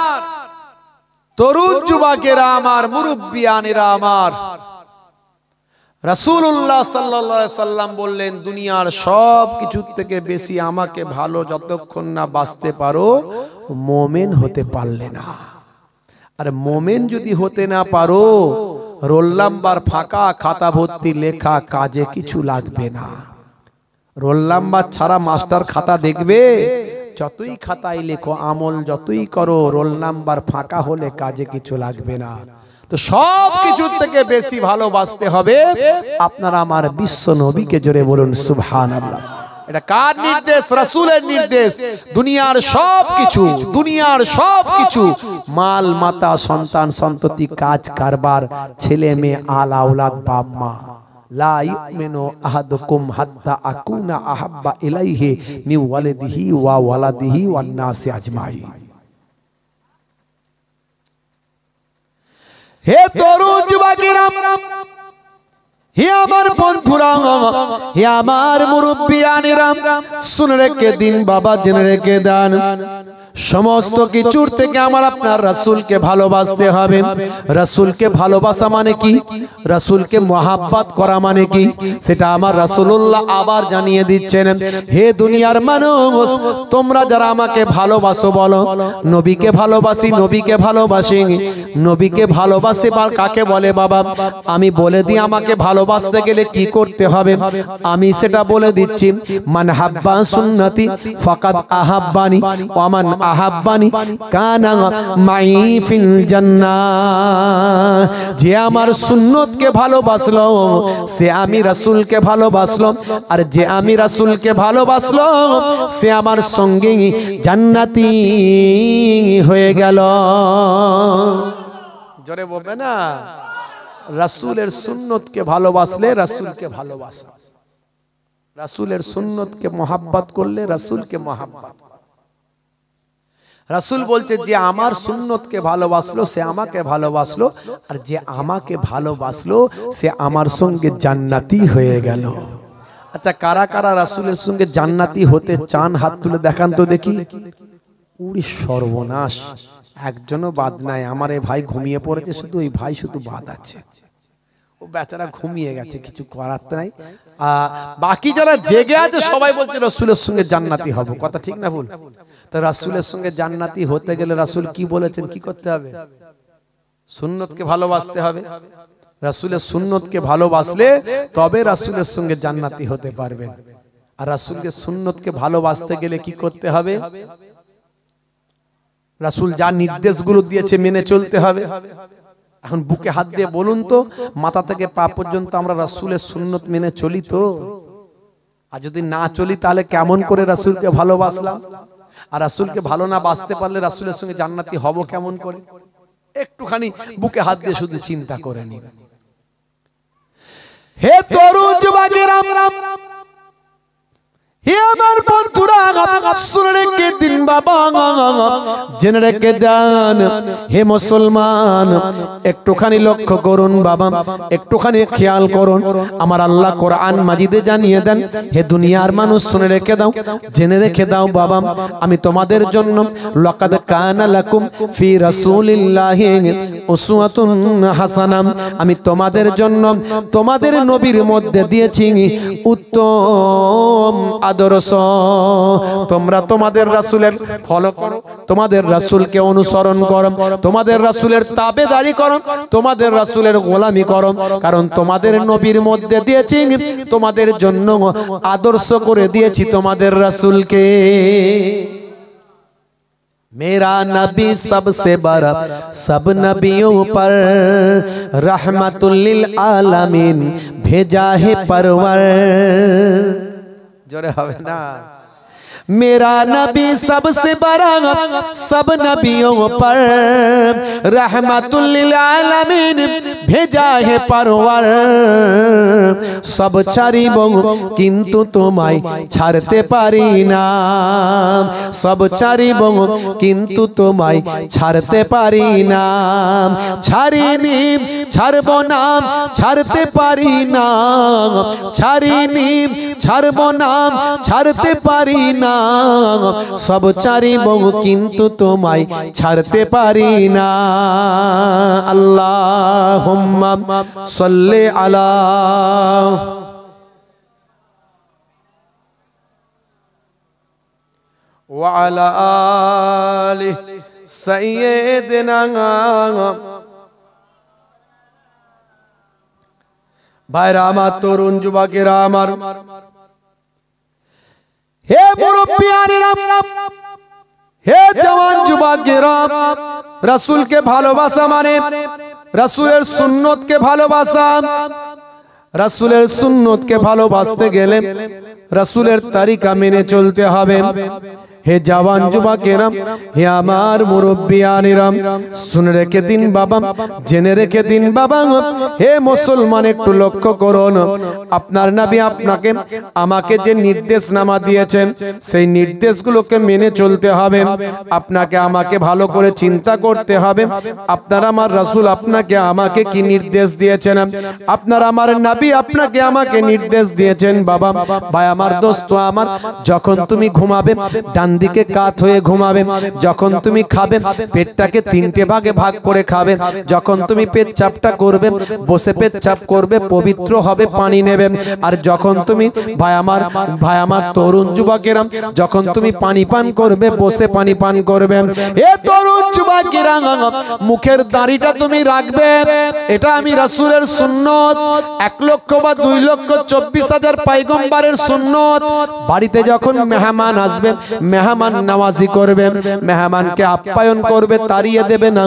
তরুণ যুবকেরা আমার, মুরব্বিয়ানেরা আমার, রাসূলুল্লাহ সাল্লাল্লাহু আলাইহি সাল্লাম বললেন, দুনিয়ার সব কিছুর থেকে বেশি আমাকে ভালো যতক্ষণ না বাঁচতে পারো, মুমিন হতে পারলে না। আর মুমিন যদি হতে না পারো, রোল নাম্বার ফাঁকা, খাতা ভর্তি লেখা, কাজে কিছু লাগবে না। রোল নাম্বার ছাড়া মাস্টার খাতা দেখবে? যতই খাতায় লেখো, আমল যতই করো, রোল নাম্বার ফাঁকা হলে কাজে কিছু লাগবে না। তো সব কিছুর থেকে বেশি ভালোবাসতে হবে আপনারা আমার বিশ্ব নবীকে। জোরে বলুন সুবহানাল্লাহ। এটা কার নির্দেশ? রাসূলের নির্দেশ। দুনিয়ার সব কিছু, দুনিয়ার সব কিছু, মাল মাতা, সন্তান সন্ততি, কাজ কারবার, ছেলে মেয়ে, আল আওলাদ, বাপ মা, লা ইউমিনু আহাদুকুম হাত্তা আকুনা আহাব্বা ইলাইহি মিন ওয়ালিদিহি ওয়া ওয়ালাদিহি ওয়ান নাসি আজমাইন। হে তরুণ যুবকেরা, হে আমার বন্ধুরা, হে আমার মুরব্বিয়ানেরা, শুনে রেখে দিন বাবা, জেনে রেখে দেন, সমস্ত কিছুর থেকে আমার আপনার রাসূলকে ভালোবাসতে হবে। রাসূলকে ভালোবাসা মানে কি, রাসূলকে মহব্বত করা মানে কি, সেটা আমার রাসূলুল্লাহ আবার জানিয়ে দিচ্ছেন। হে দুনিয়ার মানুষ, তোমরা যারা আমাকে ভালোবাসো বলো নবীকে ভালোবাসি, নবীকে ভালোবাসি। নবীকে ভালোবাসে বা কাকে বলে বাবা? আমি বলে দিই আমাকে ভালোবাসতে গেলে কি করতে হবে, আমি সেটা বলে দিচ্ছি। মান হাব্বা সুন্নতি ফাকাদ আহাব্বানি ওয়া মান আহাব্বানি কানা মাই ফিল জান্নাহ। যে আমার সুন্নতকে ভালোবাসলো সে আমি রাসূলকে ভালোবাসলো, আর যে আমি রাসূলকে ভালোবাসলো সে আমার সঙ্গে জান্নাতি হয়ে গেল। জোরে বলবে না? রাসূলের সুন্নতকে ভালোবাসলে রাসূলকে ভালোবাসা, রাসূলের সুন্নতকে মহব্বত করলে রাসূলকে মহব্বত। রাসূল বলছে যে আমার সুন্নতকে ভালোবাসলো সে আমাকে ভালোবাসলো, আর যে আমাকে ভালোবাসলো সে আমার সঙ্গে জান্নাতি হয়ে গেল। আচ্ছা, কারা কারা রাসূলের সঙ্গে জান্নাতি হতে চান? হাত তুলে দেখান তো দেখি। উড়ি সর্বনাশ, একজনও বাদ নাই। আমার এই ভাই ঘুমিয়ে পড়েছে, শুধু ওই ভাই শুধু বাদ আছে, ও বেচারা ঘুমিয়ে গেছে, কিছু করার নাই। বাকি যারা জেগে আছে সবাই বলছে রাসূলের সঙ্গে জান্নাতি হব। কথা ঠিক না ভুল? তো রাসূলের সঙ্গে জান্নাতি হতে গেলে রাসূল কি বলেছেন, কি করতে হবে? সুন্নতকে ভালোবাসতে হবে। রাসূলের সুন্নতকে ভালোবাসলে তবে রাসূলের সঙ্গে জান্নাতি হতে পারবেন। আর রাসূলের সুন্নতকে ভালোবাসতে গেলে কি করতে হবে? রাসূল যা নির্দেশগুলো দিয়েছে মেনে চলতে হবে। এখন বুকে হাত দিয়ে বলুন তো, মাথা থেকে পা পর্যন্ত আমরা রাসূলের সুন্নত মেনে চলি তো? আর যদি না চলি তাহলে কেমন করে রাসূলকে ভালোবাসলাম? আর রাসূলকে ভালো না বাসতে পারলে রাসূলের সঙ্গে জান্নাতি হব কেমন করে? একটুখানি বুকে হাত দিয়ে শুধু চিন্তা করে নিন। হে তরুণ যুবকেরা, হে আমার বন্ধুরা, শুনে রেখে দিন বাবা, জেনে রেখে দেন। হে মুসলমান, একটুখানি লক্ষ্য করুন বাবা, একটুখানি খেয়াল করুন। আমার আল্লাহ কোরআন মাজিদে জানিয়ে দেন, হে দুনিয়ার মানুষ শুনে রেখে দাও, জেনে রেখে দাও বাবা, আমি তোমাদের জন্য লাকাদ কানা লাকুম ফি রাসূলিল্লাহি উসওয়াতুন হাসানাহ, আমি তোমাদের জন্য তোমাদের নবীর মধ্যে দিয়েছি উত্তম আদর্শ। তোমরা তোমাদের রাসূলের ফলো করো, তোমাদের রাসূলকে অনুসরণ করো, তোমাদের রাসূলের তাবেদারি করো, তোমাদের রাসূলের গোলামি করো, কারণ তোমাদের নবীর মধ্যে দিয়েছি, তোমাদের জন্য আদর্শ করে দিয়েছি তোমাদের রাসূলকে। मेरा नबी सबसे बड़ा सब नबियों पर रहमतुल लिल आलमीन भेजा है परवर। जोरे हवे ना? मेरा नबी सबसे बड़ा सब नबियों पर रहमतुल लिल आलमीन भेजा है परवर। सब ছাড়িব কিন্তু তোমায় ছাড়তে পারি না, সব ছাড়িব কিন্তু তোমায় ছাড়তে পারি না, ছাড়িনি ছাড়ব না ছাড়তে পারি না, ছাড়িনি ছাড়ব না ছাড়তে পারি না, সব ছাড়িব কিন্তু তোমায় ছাড়তে পারি না। আল্লাহুম্মা সাল্লি আলা ওয়া আলা আলি সাইয়্যিদিনা। ভাইরা আমার, তরুণ যুবকেরা আমার, হে মুরব্বিয়ানেরা, হে জওয়ান যুবকেরা, রাসূলকে ভালোবাসা মানে রাসূলের সুন্নতকে ভালোবাসা। রাসূলের সুন্নতকে ভালোবাসতে গেলে রাসূলের তরিকা মেনে চলতে হবে। হে জওয়ান যুবকেরা, হে আমার মুরব্বিয়ানেরা, শুনে রেখে দিন বাবা, জেনে রেখে দিন বাবা। হে মুসলমান, একটু লক্ষ্য করুন, আপনার নবী আপনাকে আমাকে যে নির্দেশনামা দিয়েছেন সেই নির্দেশগুলোকে মেনে চলতে হবে। আপনাকে আমাকে ভালো করে চিন্তা করতে হবে, আপনার আমার রাসূল আপনাকে আমাকে কি নির্দেশ দিয়েছেন, আপনার আমার নবী আপনাকে আমাকে নির্দেশ দিয়েছেন। বাবা ভাই আমার, দোস্ত আমার, যখন তুমি ঘুমাবে ডান দিকে কাত হয়ে ঘুমাবে। যখন তুমি খাবে পেটটাকে তিনটে ভাগে ভাগ করে খাবে। যখন তুমি পেচ্ছাপটা করবে বসে পেচ্ছাপ করবে, পবিত্র হবে, পানি নেবে। আর যখন তুমি ভাই আমার তরুণ যুবকেরা, যখন তুমি পানি পান করবে বসে পানি পান করবে। এ তরুণ যুবকেরা, মুখের দাড়িটা তুমি রাখবে। এটা আমি রাসূলের সুন্নত। 1 লক্ষ বা 2 লক্ষ 24,000 পয়গম্বরের সুন্নত। বাড়িতে যখন মেহমান আসবে মেহমান নওয়াজি করবে, মেহমানকে আপ্যায়ন করবে, তাড়িয়ে দেবে না,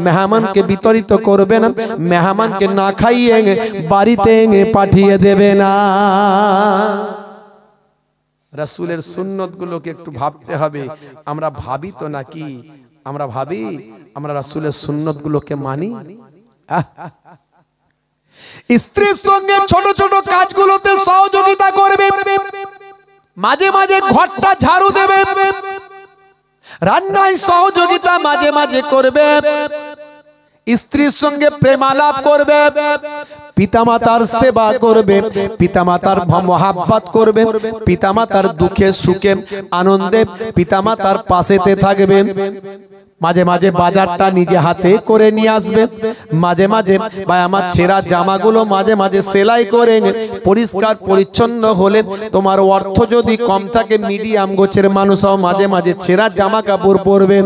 মেহমানকে বিতরিত করবে না, মেহমানকে না খাইয়ে বাড়িতে পাঠিয়ে দেবে না। রাসূলের সুন্নতগুলোকে একটু ভাবতে হবে। আমরা ভাবি তো নাকি? আমরা ভাবি আমরা রাসূলের সুন্নতগুলোকে মানি? স্ত্রীর সঙ্গে ছোট ছোট কাজগুলোতে সহযোগিতা করবে, মাঝে মাঝে ঘরটা ঝাড়ু দেবে, রান্নায় সহযোগিতা মাঝে মাঝে করবে, স্ত্রীর সঙ্গে প্রেমালাপ করবে, পিতামাতার সেবা করবে, পিতামাতার মহাব্বত করবে, পিতামাতার দুঃখে সুখে আনন্দে পিতামাতার পাশেতে থাকবে। মাঝে মাঝে বাজারটা নিজে হাতে করে নিয়ে আসবে। মাঝে মাঝে ভাই আমার ছেঁড়া জামাগুলো মাঝে মাঝে সেলাই করে পরিষ্কার পরিচ্ছন্ন হলে, তোমার অর্থ যদি কম থাকে মিডিয়াম গোছের মানুষও মাঝে মাঝে ছেঁড়া জামা কাপড় পরবে।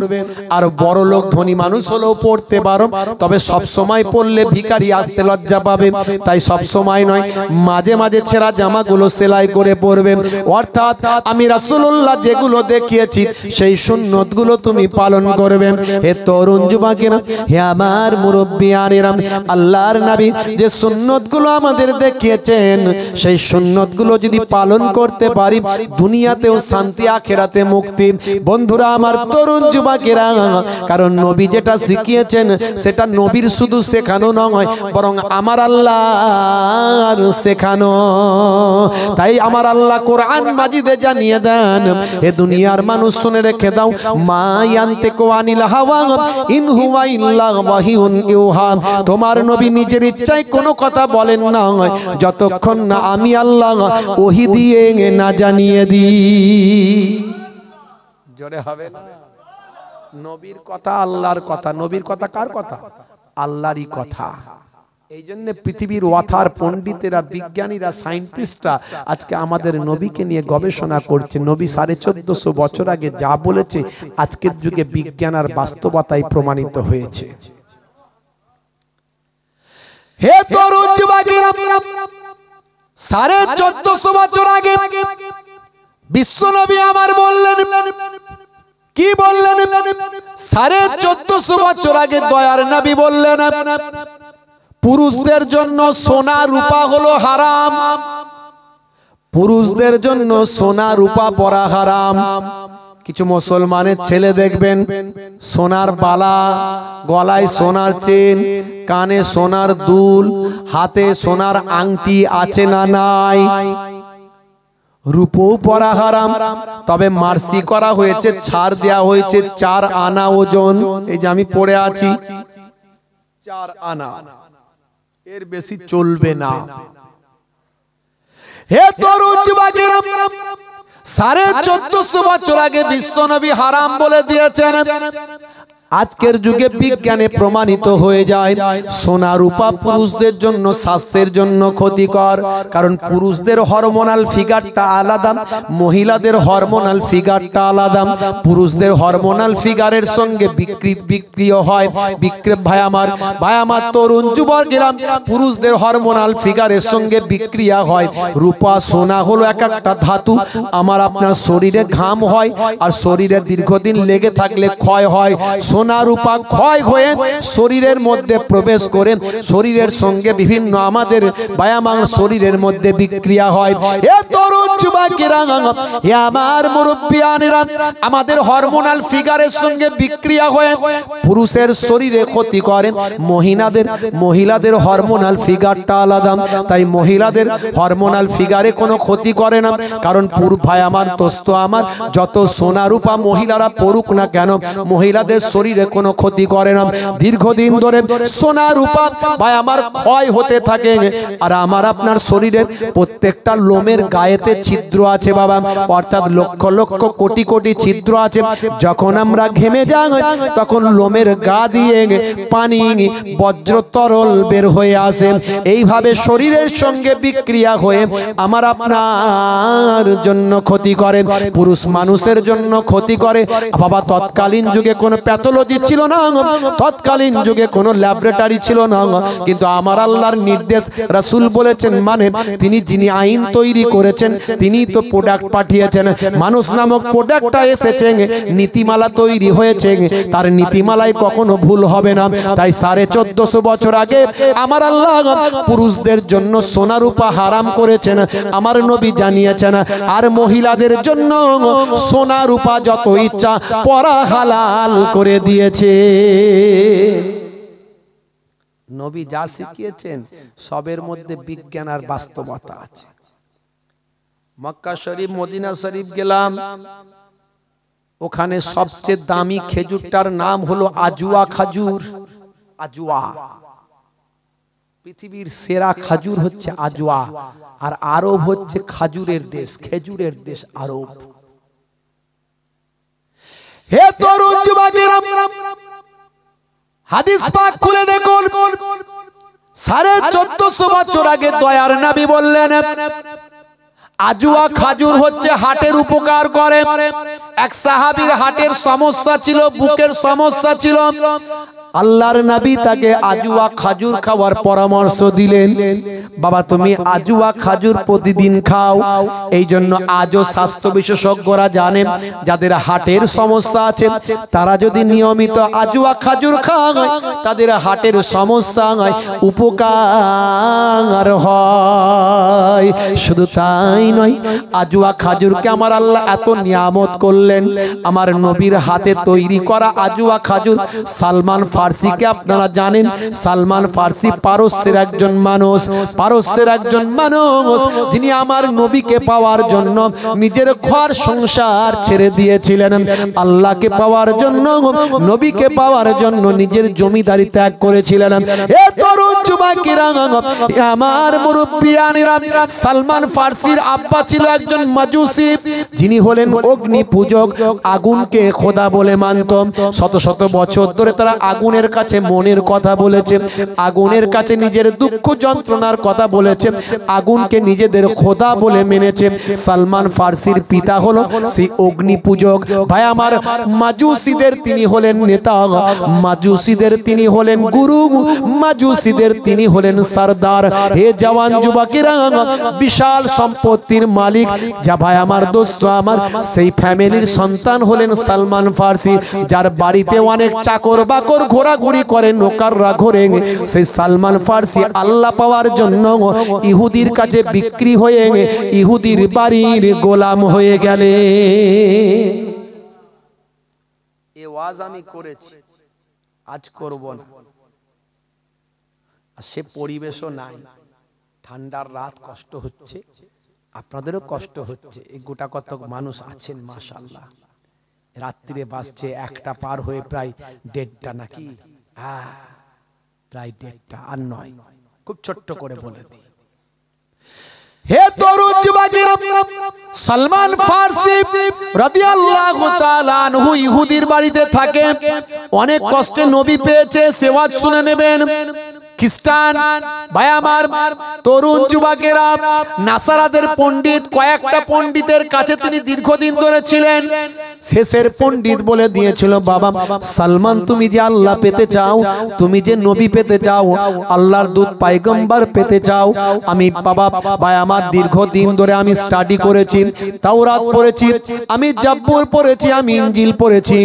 আর বড় লোক ধনী মানুষ হলেও পড়তে পারো, তবে সব সময় পরলে ভিখারি আসতে লজ্জা পাবে। তাই সব সময় নয়, মাঝে মাঝে ছেঁড়া জামাগুলো সেলাই করে পরবে। অর্থাৎ আমি রাসূলুল্লাহ যেগুলো দেখিয়েছি সেই সুন্নতগুলো তুমি পালন করবে। হে তরুণ যুবকেরা, হে আমার মুরব্বিয়ানেরা, আল্লাহর নবী যে সুন্নতগুলো আমাদের দেখিয়েছেন সেই সুন্নতগুলো যদি পালন করতে পারি দুনিয়াতেও শান্তি, আখিরাতে মুক্তি। বন্ধুরা আমার, তরুণ যুবকেরা, কারণ নবী যেটা শিখিয়েছেন সেটা নবীর শুধু শেখানো নয়, বরং আমার আল্লাহর শেখানো। তাই আমার আল্লাহ কোরআন মাজিদে জানিয়ে দেন, হে দুনিয়ার মানুষ শুনে রেখে দাও, মা ইয়ান্তিকু আনিল হাওয়া ইন হুয়া ইল্লা ওয়াহিয়ুন ইউহা। তোমার নবী নিজের ইচ্ছায় কোনো কথা বলেন না যতক্ষণ না আমি আল্লাহ ওহী দিয়ে না জানিয়ে দিই। জোরে হবে না? নবীর কথা আল্লাহর কথা। নবীর কথা কার কথা? আল্লাহরই কথা। এই জন্য পৃথিবীর ওয়াথার পণ্ডিতেরা, বিজ্ঞানীরা, সায়েন্টিস্টরা আজকে আমাদের নবীকে নিয়ে গবেষণা করছে। নবী 1450 বছর আগে যা বলেছে আজকের যুগে বিজ্ঞান আর বাস্তবতায় প্রমাণিত হয়েছে। হে তরুণ যুবকেরা, 1450 বছর আগে বিশ্বনবী আমার বললেন, কি বললেন? 1450 বছর আগে দয়ার নবী বললেন, পুরুষদের জন্য সোনা রূপা হলো হারাম। পুরুষদের জন্য সোনা রূপা পরা হারাম। কিছু মুসলমানের ছেলে দেখবেন সোনার বালা, গলায় সোনার চেন, কানে সোনার দুল, হাতে সোনার আংটি আছে না নাই? রূপও পরা হারাম। তবে মার্সি করা হয়েছে, ছাড় দেয়া হয়েছে 4 আনা ওজন। এই যে আমি পড়ে আছি 4 আনা, এর বেশি চলবে না। হে তরুণ যুবকেরা, 1450 বছর আগে বিশ্বনবী হারাম বলে দিয়েছেন। আজকের যুগে বিজ্ঞানে প্রমাণিত হয়ে যায় সোনা রূপা পুরুষদের জন্য স্বাস্থ্যের জন্য ক্ষতিকর। কারণ পুরুষদের হরমোনাল ফিগারটা আলাদা, মহিলাদের হরমোনাল ফিগারটা আলাদা। পুরুষদের হরমোনাল ফিগারের সঙ্গে বিক্রিয়া হয়, ভাই আমার তরুণ যুবকেরা, পুরুষদের হরমোনাল ফিগারের সঙ্গে বিক্রিয়া হয়। রূপা সোনা হলো এক একটা ধাতু। আমার আপনার শরীরে ঘাম হয়, আর শরীরে দীর্ঘদিন লেগে থাকলে ক্ষয় হয়। সোনা রূপা ক্ষয় হয়ে শরীরের মধ্যে প্রবেশ করে শরীরের সঙ্গে বিভিন্ন আমাদের বায়ামার শরীরের মধ্যে বিক্রিয়া হয়। এ তরুণ যুবকেরা, এ আমার মুরব্বিয়ানেরা, আমাদের হরমোনাল ফিগারের সঙ্গে বিক্রিয়া হয়ে পুরুষের শরীরে ক্ষতি করে। মহিলাদের হরমোনাল ফিগারটা আলাদা। তাই মহিলাদের হরমোনাল ফিগারে কোনো ক্ষতি করে না। কারণ ভাই আমার, দোস্ত আমার, যত সোনা রূপা মহিলারা পড়ুক না কেন, মহিলাদের শরীর শরীরে কোনো ক্ষতি করে না। দীর্ঘদিন ধরে সোনা রূপা ভাই আমার ক্ষয় হতে থাকে, আর আমার আপনার শরীরের প্রত্যেকটা লোমের গায়েতে ছিদ্র আছে বাবা, অর্থাৎ লক্ষ লক্ষ কোটি কোটি ছিদ্র আছে। যখন আমরা ঘেমে যাই তখন লোমের গা দিয়ে পানি বজ্র তরল বের হয়ে আসে। এইভাবে শরীরের সঙ্গে বিক্রিয়া হয়ে আমার আপনার জন্য ক্ষতি করে, পুরুষ মানুষের জন্য ক্ষতি করে বাবা। তৎকালীন যুগে কোনো প্যাথোলজি ছিল না, তৎকালীন যুগে কোনো ল্যাবরেটরি ছিল না, কিন্তু আমার আল্লাহর নির্দেশ রাসূল বলেছেন, মানে তিনি যিনি আইন তৈরি করেছেন তিনি তো প্রোডাক্ট পাঠিয়েছেন। মানুষ নামক প্রোডাক্টটা এসেছে, নীতিমালা তৈরি হয়েছে, তার নীতিমালায় কখনো ভুল হবে না। তাই 1450 বছর আগে আমার আল্লাহ পুরুষদের জন্য সোনা রূপা হারাম করেছেন, আমার নবী জানিয়েছেন, আর মহিলাদের জন্য সোনা রূপা যত ইচ্ছা পরা হালাল করে দিয়েছে। নবী যা শিখিয়েছেন সবের মধ্যে বিজ্ঞান আর বাস্তবতা আছে। মক্কা শরীফ মদিনা শরীফ গেলাম, ওখানে সবচেয়ে দামি খেজুরটার নাম হলো আজুয়া খাজুর। আজুয়া পৃথিবীর সেরা খাজুর হচ্ছে আজুয়া, আর আরব হচ্ছে খাজুরের দেশ, খেজুরের দেশ আরব। হে তরুণ যুবকেরা, হাদিস পাক খুলে দেখুন, 1450 বছর আগে দয়ার নবী বললেন আজুয়া খাজুর হচ্ছে হার্টের উপকার করে। এক সাহাবীর হার্টের সমস্যা ছিল, বুকের সমস্যা ছিল, আল্লাহর নবী তাকে আজুয়া খাজুর খাওয়ার পরামর্শ দিলেন। বাবা তুমি আজুয়া খাজুর প্রতিদিন খাও। এই জন্য আজও স্বাস্থ্য বিশেষজ্ঞরা জানেন যাদের হার্টের সমস্যা আছে তারা যদি নিয়মিত আজুয়া খাজুর খায় তাদের হার্টের সমস্যা উপকার হয়। শুধু তাই নয়, আজুয়া খাজুরকে আমার আল্লাহ এত নিয়ামত করলেন, আমার নবীর হাতে তৈরি করা আজুয়া খাজুর। সালমান ফার্সিকে আপনারা জানেন, সালমান ফার্সি পারস্যের একজন মানুষ, পারস্যের একজন মানুষ যিনি আমার নবীকে পাওয়ার জন্য নিজের ঘর সংসার ছেড়ে দিয়েছিলেন, আল্লাহকে পাওয়ার জন্য, নবীকে পাওয়ার জন্য নিজের জমিদারি ত্যাগ করেছিলেন। এ তরুণ যুবকেরা, আমার মুরব্বিয়ানেরা, সালমান ফার্সির আব্বা ছিল একজন মাজুসি, যিনি হলেন অগ্নি পূজক, আগুনকে খোদা বলে মানত। শত শত বছর ধরে তারা আগুনের কাছে মনের কথা বলেছে, আগুনের কাছে নিজের দুঃখ যন্ত্রণার কথা বলেছে, আগুনকে নিজেদের খোদা বলে মেনেছে। সালমান ফার্সির পিতা হলো সেই অগ্নি পূজক। ভাই আমার, মাজুসিদের তিনি হলেন নেতা, মাজুসিদের তিনি হলেন গুরু, মাজুসিদের তিনি হলেন সরদার। হে জওয়ান যুবকেরা, বিশাল সম্পত্তির মালিক যা ভাই আমার দোস্ত আমার, সেই ফ্যামিলির সন্তান হলেন সালমান ফার্সি, যার বাড়িতে অনেক চাকর বাকর ঘোরাঘুরি করে, নৌকাররা ঘোরে। সেই সালমান ফার্সি আল্লাহ পাওয়ার জন্য ইহুদির কাছে বিক্রি হয়ে ইহুদির বাড়ির গোলাম হয়ে গেলে। এ ওয়াজ আমি করেছি, আজ করব না। সে পরিবেশও নাই, ঠান্ডার রাত, কষ্ট হচ্ছে, আপনাদেরও কষ্ট হচ্ছে। এই গোটা কত মানুষ আছেন মাশাআল্লাহ। রাত্রিরে বাজছে 1টা পার হয়ে প্রায় 1:30 নাকি? প্রায় 1:30 আর নয়। খুব ছোট্ট করে বলে দিই, হে তরুণ যুবকেরা, সালমান ফার্সি রাদিয়াল্লাহু তাআলা আনহু ইহুদির বাড়িতে থাকে, অনেক কষ্টে নবী পেয়েছে, সে ওয়াজ শুনে নেবেন। খ্রিস্টান ভাই আমার, তরুণ যুবকেরা, নাসারাদের পণ্ডিত, কয়েকটা পণ্ডিতের কাছে তিনি দীর্ঘদিন ধরে ছিলেন। শেষের পণ্ডিত বলে দিয়েছিল, বাবা সালমান তুমি যে আল্লাহ পেতে চাও, তুমি যে নবী পেতে চাও, আল্লাহর দূত পয়গম্বর পেতে চাও, আমি বাবা ভাই আমার দীর্ঘদিন ধরে আমি স্টাডি করেছি, তাওরাত পড়েছি, আমি জাব্বুর পড়েছি, আমি ইনজিল পড়েছি,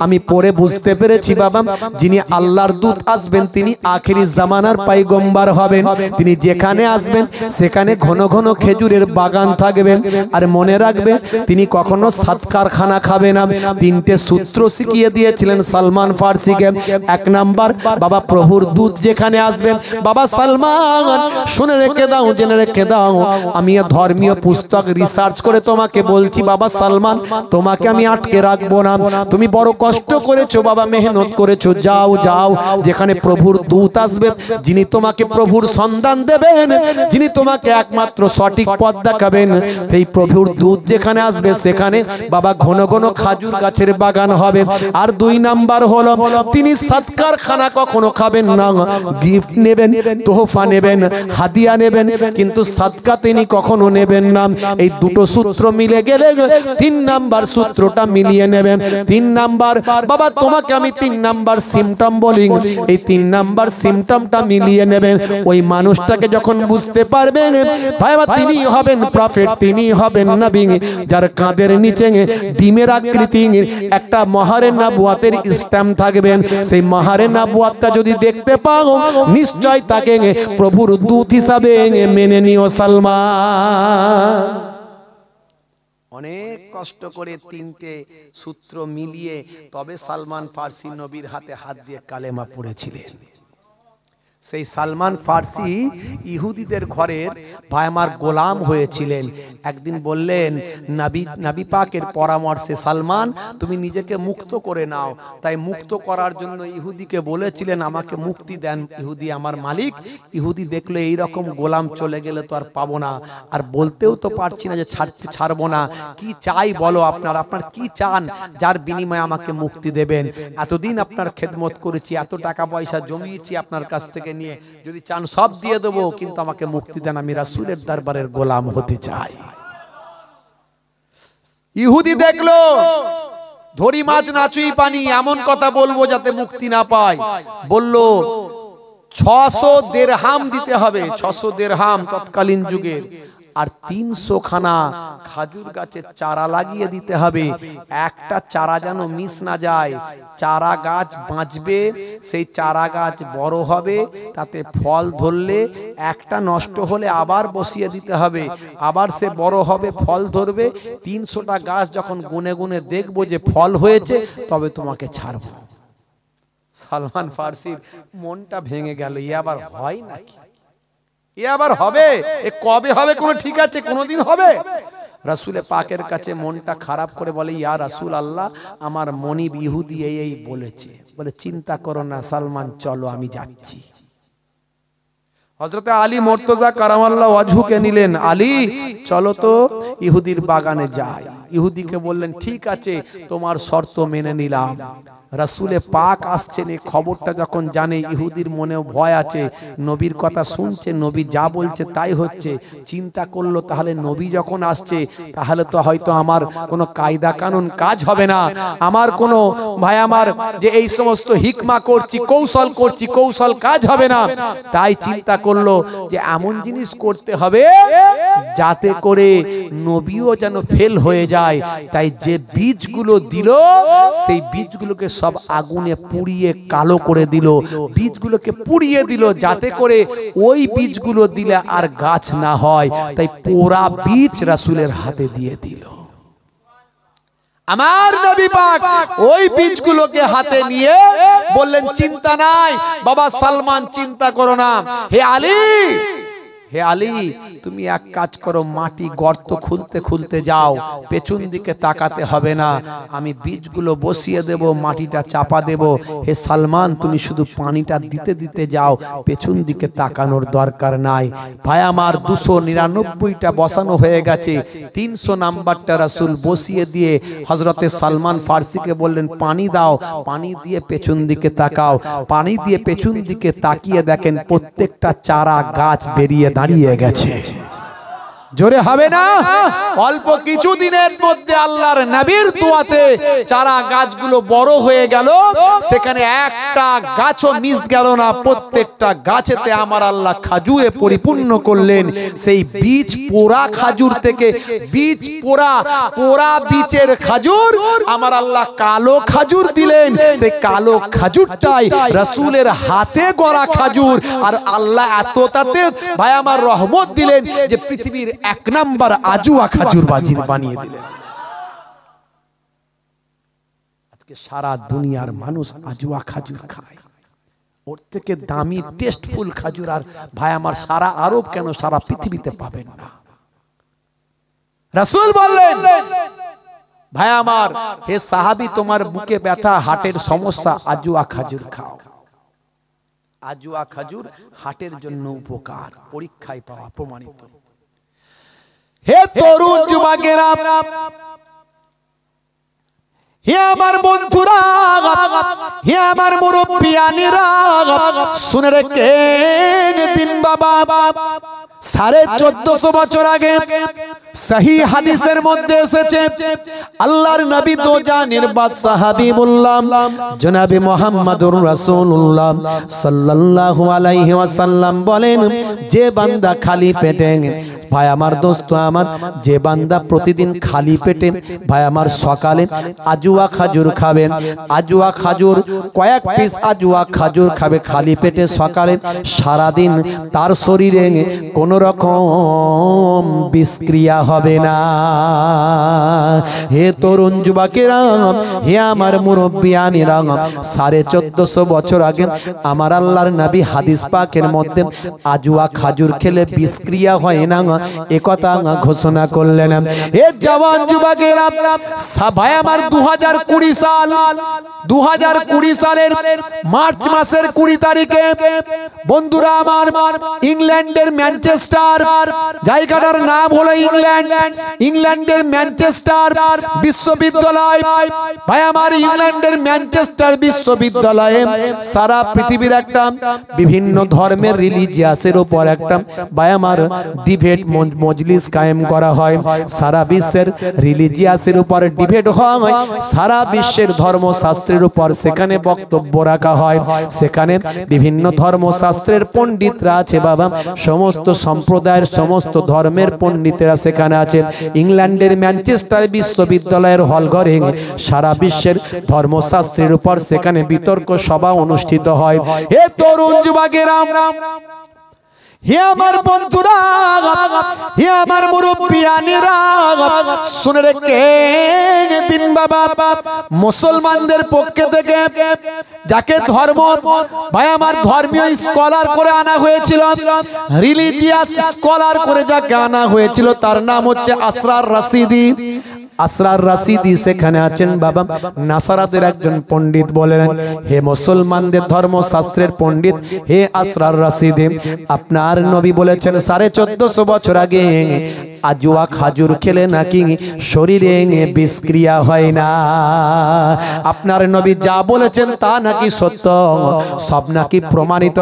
আমি পড়ে বুঝতে পেরেছি বাবা যিনি আল্লাহর দূত আসবেন তিনি আখিরি জামানার পয়গম্বর হবে। হবেন, তিনি যেখানে আসবেন সেখানে ঘন ঘন খেজুরের বাগান থাকবে। আর মনে রাখবে তিনি কখনো সাতকারখানা খাবে না। তিনটে সূত্র শিখিয়ে দিয়েছিলেন সালমান ফার্সিকে। এক নাম্বার, বাবা প্রভুর দূত যেখানে আসবে, বাবা সালমান শুনে রেখে দাও, জেনে রেখে দাও, আমি ধর্মীয় পুস্তক রিসার্চ করে তোমাকে বলছি বাবা সালমান, তোমাকে আমি আটকে রাখবো না। তুমি বড় কষ্ট করেছো বাবা, মেহনত করেছো, যাও যাও, যেখানে প্রভুর দূত আসবে, যিনি তোমাকে প্রভুর সন্ধান দেবেন, যিনি তোমাকে একমাত্র সঠিক পথ দেখাবেন, সেই প্রভুর দূত যেখানে আসবে সেখানে বাবা ঘন ঘন খাজুর গাছের বাগান হবে। আর দুই নাম্বার হলো তিনি সাতকারখানা কখনো খাবেন না, গিফট নেবেন, তোহফা নেবেন, হাদিয়া নেবেন, কিন্তু সাদকা তিনি কখনো নেবেন না। এই দুটো সূত্র মিলে গেলে তিন নাম্বার সূত্রটা মিলিয়ে নেবেন। তিন নাম্বার বাবা তোমাকে আমি তিন নাম্বার সিমটম বলি, এই তিন নাম্বার সিমটমটা মিলিয়ে নেবেন। ওই মানুষটাকে যখন বুঝতে পারবেন ভাইবা তিনি হবেন প্রফেট, তিনি হবেন নবী, যার কাঁধের নিচে ডিমের আকৃতি একটা মহারে নবুয়াতের স্ট্যাম্প থাকবে। সেই মহারে নবুয়াতটা যদি দেখতে পাও নিশ্চয় তাকে প্রভুর দূত হিসাবে মেনে নিও সালমান। অনেক কষ্ট করে তিনটে সূত্র মিলিয়ে তবে সালমান ফার্সি নবীর হাতে হাত দিয়ে কালেমা পড়েছিলেন। সেই সালমান ফার্সি ইহুদিদের ঘরের ভাই আমার গোলাম হয়েছিলেন। একদিন বললেন নবী পাকের পরামর্শে, সালমান তুমি নিজেকে মুক্ত করে নাও। তাই মুক্ত করার জন্য ইহুদিকে বলেছিলেন আমাকে মুক্তি দেন, ইহুদি আমার মালিক। ইহুদি দেখলো এইরকম গোলাম চলে গেলে তো আর পাবো না, আর বলতেও তো পারছি না যে ছাড়বো না। কি চাই বলো, আপনার কি চান যার বিনিময়ে আমাকে মুক্তি দেবেন? এতদিন আপনার খেদমত করেছি, এত টাকা পয়সা জমিয়েছি আপনার কাছ থেকে নিয়ে, যদি চান সব দিয়ে দেবো, কিন্তু আমাকে মুক্তি দেন, আমি রাসূলের দরবারের গোলাম হতে চাই। ইহুদি দেখলো ধরি মাছ নাচুই পানি, এমন কথা বলবো যাতে মুক্তি না পায়। বলল 600 দিরহাম দিতে হবে, 600 দিরহাম তৎকালীন যুগের, আর 300 খানা খাজুর গাছের চারা লাগিয়ে দিতে হবে। একটা চারা যেন মিস না যায়, চারা গাছ বাঁচবে, সেই চারা গাছ বড় হবে, তাতে ফল ধরলে একটা নষ্ট হলে আবার বসিয়ে দিতে হবে, আবার সে বড় হবে, ফল ধরবে। 300টা গাছ যখন গুনে গুনে দেখবো যে ফল হয়েছে, তবে তোমাকে ছাড়বো। সালমান ফার্সির মনটা ভেঙে গেল, এ আবার হয় নাকি, এ আবার হবে, এ কবে হবে কোনো ঠিক আছে, কোনোদিন হবে? রাসূল পাকের কাছে মনটা খারাপ করে বলে, ইয়া রাসূল আল্লাহ, আমার মনিব ইহুদি এই বলেছে। বলে চিন্তা করো না সালমান, চলো আমি যাচ্ছি। হযরতে আলী মুর্তজা কারামাল্লাহু ওয়াজহুকে নিলেন, আলী চলো তো ইহুদির বাগানে যাই। ইহুদিকে বললেন ঠিক আছে, তোমার শর্ত মেনে নিলাম। রাসূলে পাক আসছেন, এই খবরটা যখন জানে, ইহুদির মনেও ভয় আছে, নবীর কথা শুনছে, নবী যা বলছে তাই হচ্ছে। চিন্তা করলো তাহলে নবী যখন আসছে, তাহলে তো হয়তো আমার কোনো কায়দা কানুন কাজ হবে না, আমার কোনো ভাই আমার যে এই সমস্ত হিকমা করছি, কৌশল করছি, কৌশল কাজ হবে না। তাই চিন্তা করলো যে এমন জিনিস করতে হবে যাতে করে নবীও যেন ফেল হয়ে যায়। তাই যে বীজগুলো দিল, সেই বীজগুলোকে সব আগুনে পুড়িয়ে কালো করে দিল, বীজগুলোকে পুড়িয়ে দিল, যাতে করে ওই বীজগুলো দিলে আর গাছ না হয়। তাই পোড়া বীজ রাসূলের হাতে দিয়ে দিল। আমার নবী পাক ওই বীজগুলোকে হাতে নিয়ে বললেন চিন্তা নাই বাবা সালমান, চিন্তা করো না। হে আলী, হে আলী, তুমি এক কাজ করো, মাটি গর্ত খুলতে খুলতে যাও, পেছন দিকে তাকাতে হবে না, আমি বীজগুলো বসিয়ে দেব, মাটিটা চাপা দেব। হে সালমান, তুমি শুধু পানিটা দিতে দিতে যাও, পেছন দিকে তাকানোর দরকার নাই। ভাই আমার 299টা বসানো হয়ে গেছে, 300 নাম্বারটা রাসূল বসিয়ে দিয়ে হযরতে সালমান ফার্সিকে বললেন পানি দাও, পানি দিয়ে পেছন দিকে তাকাও। পানি দিয়ে পেছন দিকে তাকিয়ে দেখেন প্রত্যেকটা চারা গাছ বেরিয়ে দাঁড়িয়ে গেছে। জোরে হবে না? অল্প কিছু দিনের মধ্যে আল্লাহর নবীর দোয়াতে চারা গাছগুলো বড় হয়ে গেল, সেখানে একটা গাছও মিস গেল না, প্রত্যেকটা গাছেতে আমার আল্লাহ খাজুরে পরিপূর্ণ করলেন। সেই বীজ পোড়া খাজুর থেকে বীজ পোড়া বীজের খাজুর আমার আল্লাহ কালো খাজুর দিলেন। সেই কালো খাজুরটাই রাসূলের হাতে গড়া খাজুর। আর আল্লাহ এতটাতে ভাই আমার রহমত দিলেন যে পৃথিবীর 1 নাম্বার আজুয়া খাজুর বানিয়ে দিলেন। আজকে সারা দুনিয়ার মানুষ আজুয়া খাজুর খায়, ওর থেকে দামি টেস্টফুল খাজুর আর ভাই আমার সারা আরব কেন সারা পৃথিবীতে পাবেন না। রাসূল বললেন, ভাই আমার, হে সাহাবী, তোমার বুকে ব্যথা, হার্টের সমস্যা, আজুয়া খাজুর খাও। আজুয়া খাজুর হার্টের জন্য উপকার, পরীক্ষায় পাওয়া প্রমাণিত। হে তরুণ যুবকেরা, হে আমার বন্ধুরা, হে আমার মুরব্বিয়ানেরা, শুনে রেখেন দিন বাবা। 1450 বছর আগে সহি হাদিসের মধ্যে এসেছে, আল্লাহর নবী তো জানের বাদশাহ হাবিবুল্লাহ জনাবে মুহাম্মদুর রাসূলুল্লাহ সাল্লাল্লাহু আলাইহি ওয়াসাল্লাম বলেন, যে বান্দা খালি পেটে, ভাই আমার দোস্ত আমার, যে বান্দা প্রতিদিন খালি পেটে ভাই আমার সকালে আজুয়া খাজুর খাবেন, আজুয়া খাজুর কয়েক পিস আজুয়া খাজুর খাবে খালি পেটে সকালে, সারাদিন তার শরীরে কোন রকম বিষক্রিয়া হবে না। হে তরুণ যুবকেরা, হে আমার মুরব্বিয়ানেরা, 1450 বছর আগে আমার আল্লাহর নবী হাদিস পাকের মধ্যে আজুয়া খাজুর খেলে বিষক্রিয়া হয় না একথা ঘোষণা করলেন। হে জওয়ান যুবকেরা, ভাই আমার 2020 সালের মার্চ মাসের 20 তারিখে বন্ধুরা আমার, ইংল্যান্ডের ম্যানচেস্টার, জায়গাটার নাম হলো ইংল্যান্ডের ম্যানচেস্টার বিশ্ববিদ্যালয়। ভাই আমার, ইংল্যান্ডের ম্যানচেস্টার বিশ্ববিদ্যালয়ে সারা পৃথিবীর একটা বিভিন্ন ধর্মের রিলিজিয়াসের উপর একটা ভাই আমার ডিবেট মজলিস কায়েম করা হয়। সারা বিশ্বের রিলিজিয়াসের উপর ডিবেট হয়, সারা বিশ্বের ধর্মশাস্ত্রের উপর সেখানে বক্তব্য রাখা হয়। সেখানে বিভিন্ন ধর্মশাস্ত্রের পণ্ডিতরা আছে বাবা, সমস্ত সম্প্রদায়ের সমস্ত ধর্মের পণ্ডিতেরা সেখানে আছে। ইংল্যান্ডের ম্যানচেস্টার বিশ্ববিদ্যালয়ের হলঘরে সারা বিশ্বের ধর্মশাস্ত্রের উপর সেখানে বিতর্ক সভা অনুষ্ঠিত হয়। হে তরুণ যুবকেরা, হে আমার বন্ধুরা, হে আমার মুরব্বিয়ানেরা, শুনে রেখেন দিন বাবা। মুসলমানদের পক্ষে থেকে যাকে ধর্ম ভাই আমার ধর্মীয় স্কলার করে আনা হয়েছিল, রিলিজিয়াস স্কলার করে যাকে আনা হয়েছিল, তার নাম হচ্ছে আসরার রাশিদি। আসরার রাশিদি সেখানে আছেন বাবা। নাসারাতের একজন পণ্ডিত বলেন, হে মুসলমানদের ধর্মশাস্ত্রের পণ্ডিত, হে আসরার রাশিদি, আপনার নবী বলেছেন 1450 বছর আগে আজুয়া খাজুর খেলে নাকি শরীরে বিষক্রিয়া হয় না। আপনার নবী যা বলেছেন তা নাকি সত্য, সব নাকি প্রমাণিত।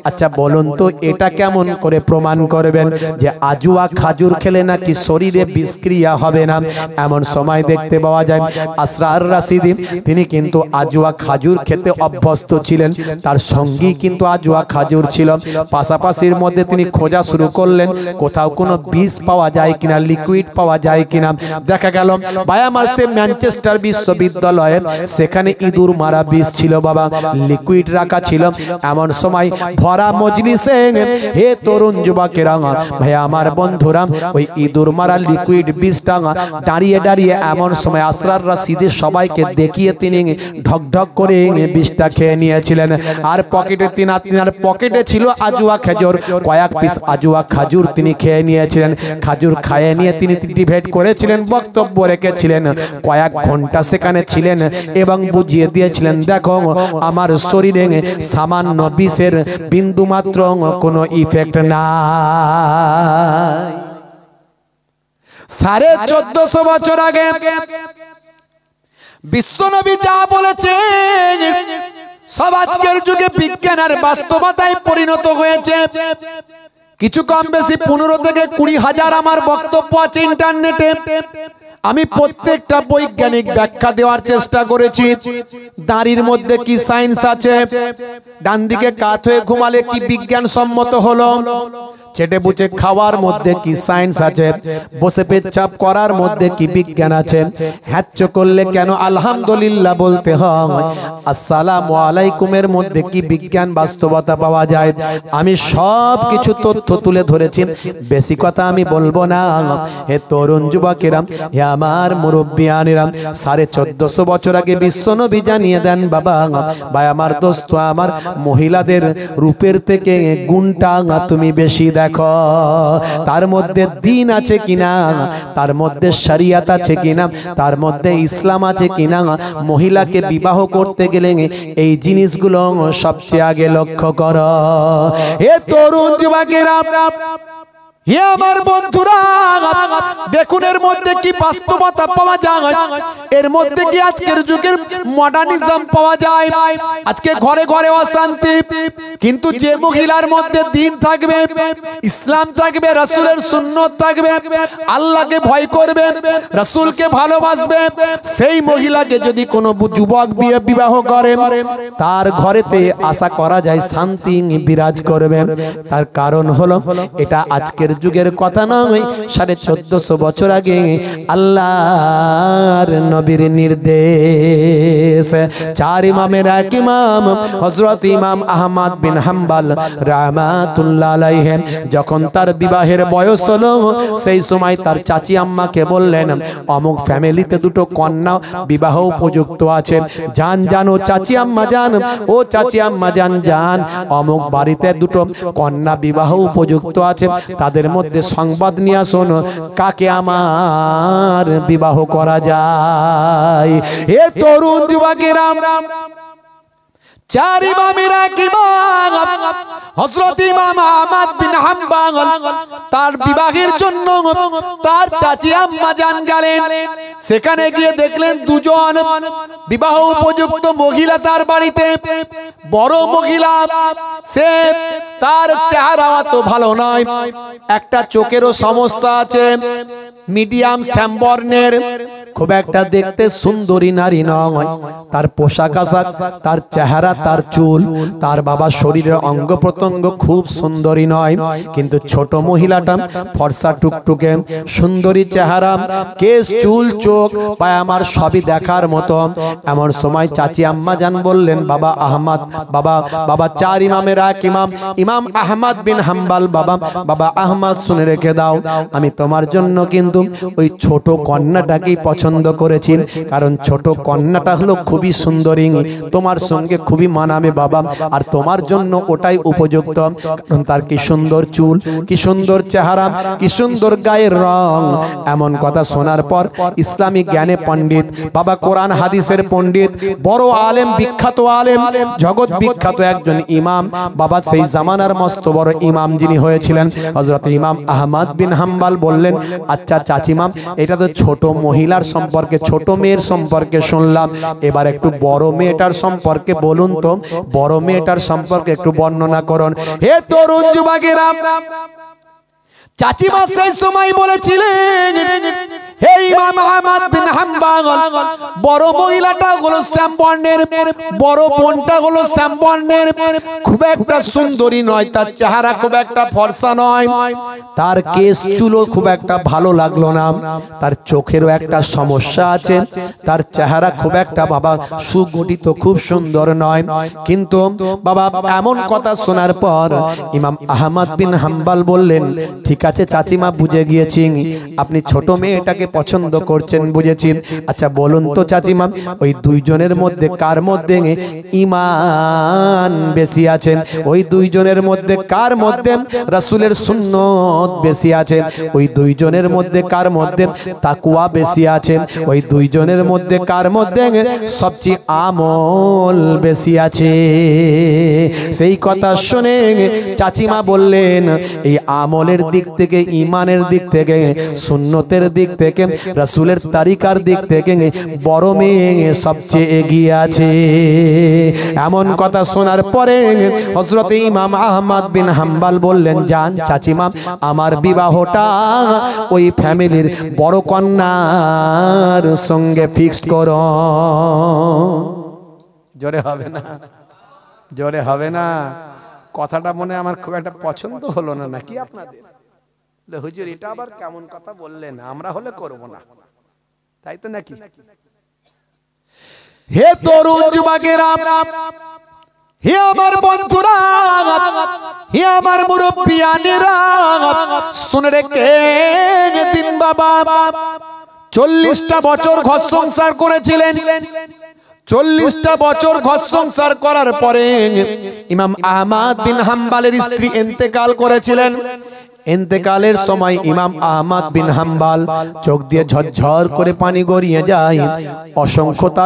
আচ্ছা বলুন তো, এটা কেমন করে প্রমাণ করবেন যে আজুয়া খাজুর খেলে নাকি শরীরে বিষক্রিয়া হবে না? এমন সময় দেখতে পাওয়া যায় আসরার রাশিদি তিনি কিন্তু আজুয়া খাজুর খেতে অভ্যস্ত ছিলেন, তার সঙ্গী কিন্তু আজুয়া খাজুর ছিল। পাশাপাশির মধ্যে তিনি খোঁজা শুরু করলেন কোথাও কোনো বীজ পাওয়া যায় কিনা, লিকুইড পাওয়া যায় কিনা। দেখা গেল ভাই আমার সে ম্যানচেস্টার বিশ্ববিদ্যালয়ে সেখানে ইঁদুর মারা বীজ ছিল বাবা, লিকুইড রাখা ছিল। এমন সময় ভরা মজলিসে হে তরুণ যুবকেরা, ভাই আমার বন্ধুরা, ওই ইঁদুর মারা লিকুইড বীজটা দাঁড়িয়ে দাঁড়িয়ে এমন সময় আসরার রাশিদি সবাইকে দেখিয়ে তিনি ঢক ঢক করে বীজটা খেয়ে নিয়েছিলেন। আর পকেটে তিনার পকেটে ছিল আজুয়া খেজুর, কয়েক পিস আজুয়া খাজুর তিনি খেয়ে নিয়েছিলেন। খাজুর খাইয়ে নিয়ে তিনি ডিবেট করেছিলেন, বক্তব্য রেখেছিলেন, কয়েক ঘন্টা সেখানে ছিলেন এবং বুঝিয়ে দিয়েছিলেন, দেখো আমার শরীরে সামান্য বিষের বিন্দু মাত্র কোনো ইফেক্ট নাই। 1450 বছর আগে বিশ্বনবী যা বলেছেন সব আজকের যুগে বিজ্ঞান আর বাস্তবতায় পরিণত হয়েছে। কিছু কম বেশি 15 থেকে 20,000 আমার বক্তব্য আছে ইন্টারনেটে। আমি প্রত্যেকটা বৈজ্ঞানিক ব্যাখ্যা দেওয়ার চেষ্টা করেছি। দাড়ির মধ্যে কি সায়েন্স আছে, ডান দিকে কাত হয়ে ঘুমালে কি বিজ্ঞানসম্মত হলো, চেটে বুচে খাওয়ার মধ্যে কি সায়েন্স আছে, বসে পেচ্ছাপ করার মধ্যে কি বিজ্ঞান আছে, হ্যাচ্চ করলে কেন আলহামদুলিল্লাহ বলতে হয়, আসসালামু আলাইকুমের মধ্যে কি বিজ্ঞান বাস্তবতা পাওয়া যায়, আমি সব কিছু তথ্য তুলে ধরেছি। বেশি কথা আমি বলবো না। হে তরুণ যুবকেরা, হে আমার মুরব্বিয়ানেরা, 1450 বছর আগে বিশ্বনবী জানিয়ে দেন বাবা ভাই আমার দোস্ত আমার, মহিলাদের রূপের থেকে গুণটা তুমি বেশি দেখো, তার মধ্যে দিন আছে কিনা, তার মধ্যে শরিয়ত আছে কিনা, তার মধ্যে ইসলাম আছে কিনা। মহিলাকে বিবাহ করতে গেলে এই জিনিসগুলো সবচেয়ে আগে লক্ষ্য করো। হে তরুণ যুবকেরা, হে আমার বন্ধুরা, দেখুন এর মধ্যে কি বাস্তবতা পাওয়া যায়, এর মধ্যে কি আজকের যুগের মডার্নিজম পাওয়া যায়। আজকে ঘরে ঘরে অশান্তি, কিন্তু যে মহিলার মধ্যে দিন থাকবে, ইসলাম থাকবে, রাসূলের সুন্নাত থাকবে, আল্লাহকে ভয় করবে, রাসূলকে ভালোবাসবে, সেই মহিলাকে যদি কোনো যুবক বিবাহ করে, তার ঘরেতে আশা করা যায় শান্তি বিরাজ করবে। তার কারণ হলো এটা আজকের যুগের কথা নয়, 1450 বছর আগে আল্লাহর নবীর নির্দেশ। 4 ইমামের এক ইমাম হযরত ইমাম আহমদ বিন হাম্বল রাহমাতুল্লাহ আলাইহি যখন তার বিবাহের বয়স হলো, সেই সময় তার চাচি আম্মাকে বললেন, অমুক ফ্যামিলিতে দুটো কন্যা বিবাহ উপযুক্ত আছে, যান যান ও চাচি আম্মা যান, ও চাচি আম্মা যান যান, অমুক বাড়িতে দুটো কন্যা বিবাহ উপযুক্ত আছে, তাদের মধ্যে সংবাদ নিয়ে আসুন কাকে আমার বিবাহ করা যায়। হে তরুণ যুবকেরা, 4 ইমামের এক ইমাম হযরত ইমাম আহমদ বিন হাম্বল তার বিবাহের জন্য তার চাচি আম্মা জান গেলেন। সেখানে গিয়ে দেখলেন দুজন বিবাহ উপযুক্ত মহিলা তার বাড়িতে। বড় মহিলা, সে তার চেহারা তো ভালো নয়, একটা চোখেরও সমস্যা আছে, মিডিয়াম শ্যামবর্ণের, খুব একটা দেখতে সুন্দরী নারী নয়। তার পোশাক আশাক, তার চেহারা, তার চুল, তার বাবা শরীরের অঙ্গ প্রত্যঙ্গ খুব সুন্দরী নয়। কিন্তু ছোট মহিলাটা ফর্সা টুকটুকে, সুন্দরী চেহারা, কেশ চুল চোখ পায়মার সবই দেখার মতো। এমন সময় চাচি আম্মা জান বললেন, বাবা আহমদ, বাবা 4 ইমামের এক ইমাম ইমাম আহমদ বিন হাম্বল, বাবা আহমদ শুনে রেখে দাও, আমি তোমার জন্য কিন্তু ওই ছোট কন্যাটাকেই পছন্দ করেছি, কারণ ছোট কন্যাটা হলো খুবই সুন্দরী, তোমার সঙ্গে খুবই মানাবে বাবা, আর তোমার জন্য ওটাই উপযুক্ত, কারণ তার কি সুন্দর চুল, কি সুন্দর চেহারা, কি সুন্দর গায়ের রং। এমন কথা শোনার পর ইসলামিক জ্ঞানে পণ্ডিত, বাবা কোরআন হাদিসের পণ্ডিত, বড় আলেম, বিখ্যাত আলেম, জগৎ বিখ্যাত একজন ইমাম, বাবা সেই জামানার মস্ত বড় ইমাম যিনি হয়েছিলেন হযরত ইমাম আহমদ বিন হাম্বল বললেন, আচ্ছা চাচিমা, এটা তো ছোট মহিলার সম্পর্কে, ছোট মেয়ের সম্পর্কে শুনলাম, এবার একটু বড় মেয়েটার সম্পর্কে বলুন তো, বড় মেয়েটার সম্পর্কে একটু বর্ণনা করুন। হে তরুণ যুবকেরা, চাচিমা সেই সময় বলেছিলেন, হে ইমাম আহমদ বিন হাম্বল, বড় মহিলাটা হলো শ্যামবর্ণের, বড় বোনটা হলো শ্যামবর্ণের, খুব একটা সুন্দরী নয়, তার চেহারা খুব একটা ফর্সা নয়, তার কেশ চুলও খুব একটা ভালো লাগলো না, তার চোখেরও একটা সমস্যা আছে, তার চেহারা খুব একটা বাবা সুগঠিত, খুব সুন্দর নয়। কিন্তু বাবা এমন কথা শোনার পর ইমাম আহমদ বিন হাম্বল বললেন, ঠিক আছে চাচিমা, বুঝে গিয়েছি, আপনি ছোট মেয়েটাকে পছন্দ করছেন, বুঝেছি। আচ্ছা বলুন তো চাচিমা, ওই দুইজনের মধ্যে কার মধ্যে ঈমান বেশি আছে? ওই দুইজনের মধ্যে কার মধ্যে রাসূলের সুন্নাত বেশি আছে? ওই দুইজনের মধ্যে কার মধ্যে তাকওয়া বেশি আছে? ওই দুইজনের মধ্যে কার মধ্যে সবচেয়ে আমল বেশি আছে? সেই কথা শুনে চাচিমা বললেন, এই আমলের দিক থেকে, ঈমানের দিক থেকে, সুন্নতের দিক থেকে থেকে, রাসূলের তারিকার দিক থেকে বড় মেয়ে সবচেয়ে এগিয়ে আছে। এমন কথা শোনার পরে হযরত ইমাম আহমদ বিন হাম্বল বললেন, যান চাচিমা, আমার বিবাহটা ওই ফ্যামিলির বড় কন্যার সঙ্গে ফিক্সড করো। জোরে হবে না? জোরে হবে না? কথাটা মনে আমার খুব একটা পছন্দ হলো না নাকি আপনাদের? হুজুর এটা আবার কেমন কথা বললেন, আমরা হলে করব না, তাই তো নাকি? হে তরুণ যুবকেরা, হে আমার বন্ধুরা, হে আমার মুরব্বিয়ানেরা, শুনে রেখে দিন বাবা, 40টা বছর ঘর সংসার করেছিলেন। 40টা বছর ঘর সংসার করার পরে ইমাম আহমদ বিন হাম্বলের স্ত্রী ইন্তেকাল করেছিলেন। ইন্তেকালের সময় ইমাম আহমদ বিন হাম্বল চোখ দিয়ে ঝরঝর করে পানি গড়িয়ে যায়। অসংখ্য তার